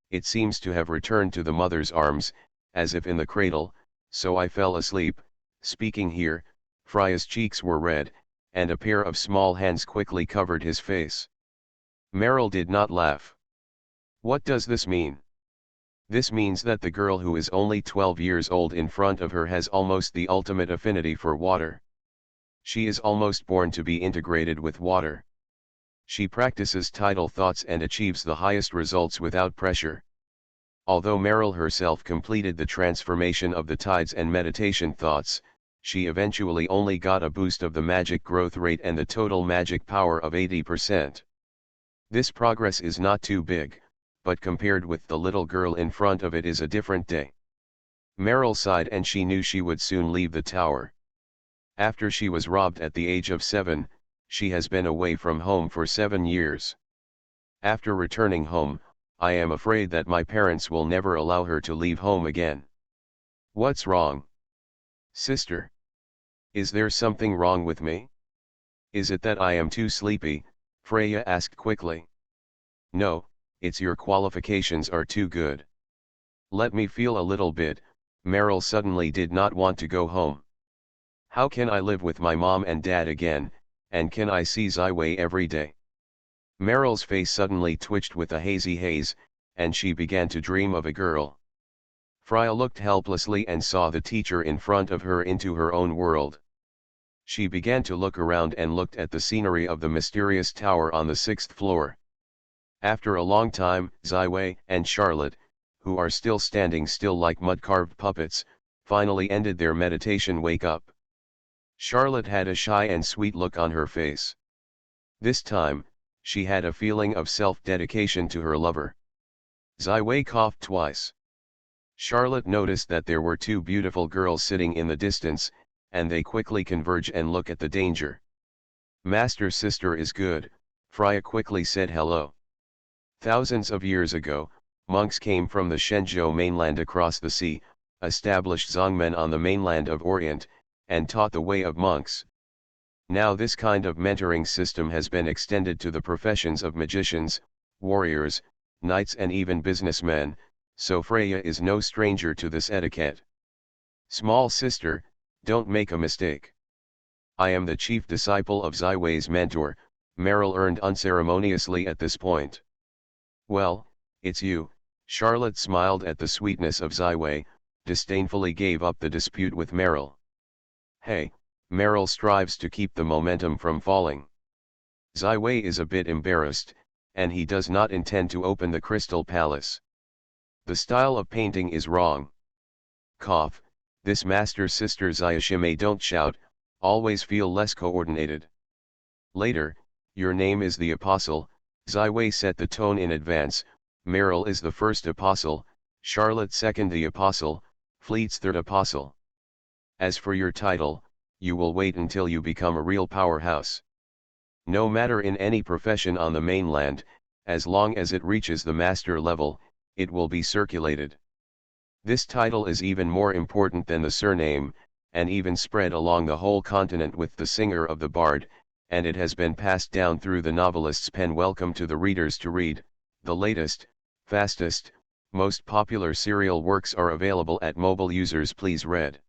It seems to have returned to the mother's arms, as if in the cradle, so I fell asleep. Speaking here, Freya's cheeks were red, and a pair of small hands quickly covered his face. Meryl did not laugh. What does this mean? This means that the girl who is only 12 years old in front of her has almost the ultimate affinity for water. She is almost born to be integrated with water. She practices tidal thoughts and achieves the highest results without pressure. Although Meryl herself completed the transformation of the tides and meditation thoughts, she eventually only got a boost of the magic growth rate and the total magic power of 80%. This progress is not too big, but compared with the little girl in front of it is a different day. Meryl sighed and she knew she would soon leave the tower. After she was robbed at the age of 7, she has been away from home for 7 years. After returning home, I am afraid that my parents will never allow her to leave home again. What's wrong? Sister. Is there something wrong with me? Is it that I am too sleepy? Freya asked quickly. No, it's your qualifications are too good. Let me feel a little bit. Meryl suddenly did not want to go home. How can I live with my mom and dad again, and can I see Ziwei every day? Meryl's face suddenly twitched with a hazy haze, and she began to dream of a girl. Freya looked helplessly and saw the teacher in front of her into her own world. She began to look around and looked at the scenery of the mysterious tower on the 6th floor. After a long time, Ziwei and Charlotte, who are still standing still like mud-carved puppets, finally ended their meditation. Wake up. Charlotte had a shy and sweet look on her face. This time, she had a feeling of self-dedication to her lover. Ziwei coughed twice. Charlotte noticed that there were two beautiful girls sitting in the distance, and they quickly converge and look at the danger. Master sister is good, Freya quickly said hello. Thousands of years ago, monks came from the Shenzhou mainland across the sea, established Zongmen on the mainland of Orient, and taught the way of monks. Now this kind of mentoring system has been extended to the professions of magicians, warriors, knights and even businessmen, so Freya is no stranger to this etiquette. Small sister, don't make a mistake. I am the chief disciple of Ziwei's mentor, Meryl earned unceremoniously at this point. Well, it's you, Charlotte smiled at the sweetness of Ziwei, disdainfully gave up the dispute with Meryl. Hey, Meryl strives to keep the momentum from falling. Ziwei is a bit embarrassed, and he does not intend to open the Crystal Palace. The style of painting is wrong. Cough, this master sister Zayashime don't shout, always feel less coordinated. Later, your name is the Apostle, Ziwei set the tone in advance, Meryl is the first Apostle, Charlotte second the Apostle, Fleet's third Apostle. As for your title, you will wait until you become a real powerhouse. No matter in any profession on the mainland, as long as it reaches the master level, it will be circulated. This title is even more important than the surname, and even spread along the whole continent with the singer of the bard, and it has been passed down through the novelist's pen. Welcome to the readers to read. The latest, fastest, most popular serial works are available at mobile users. Please read.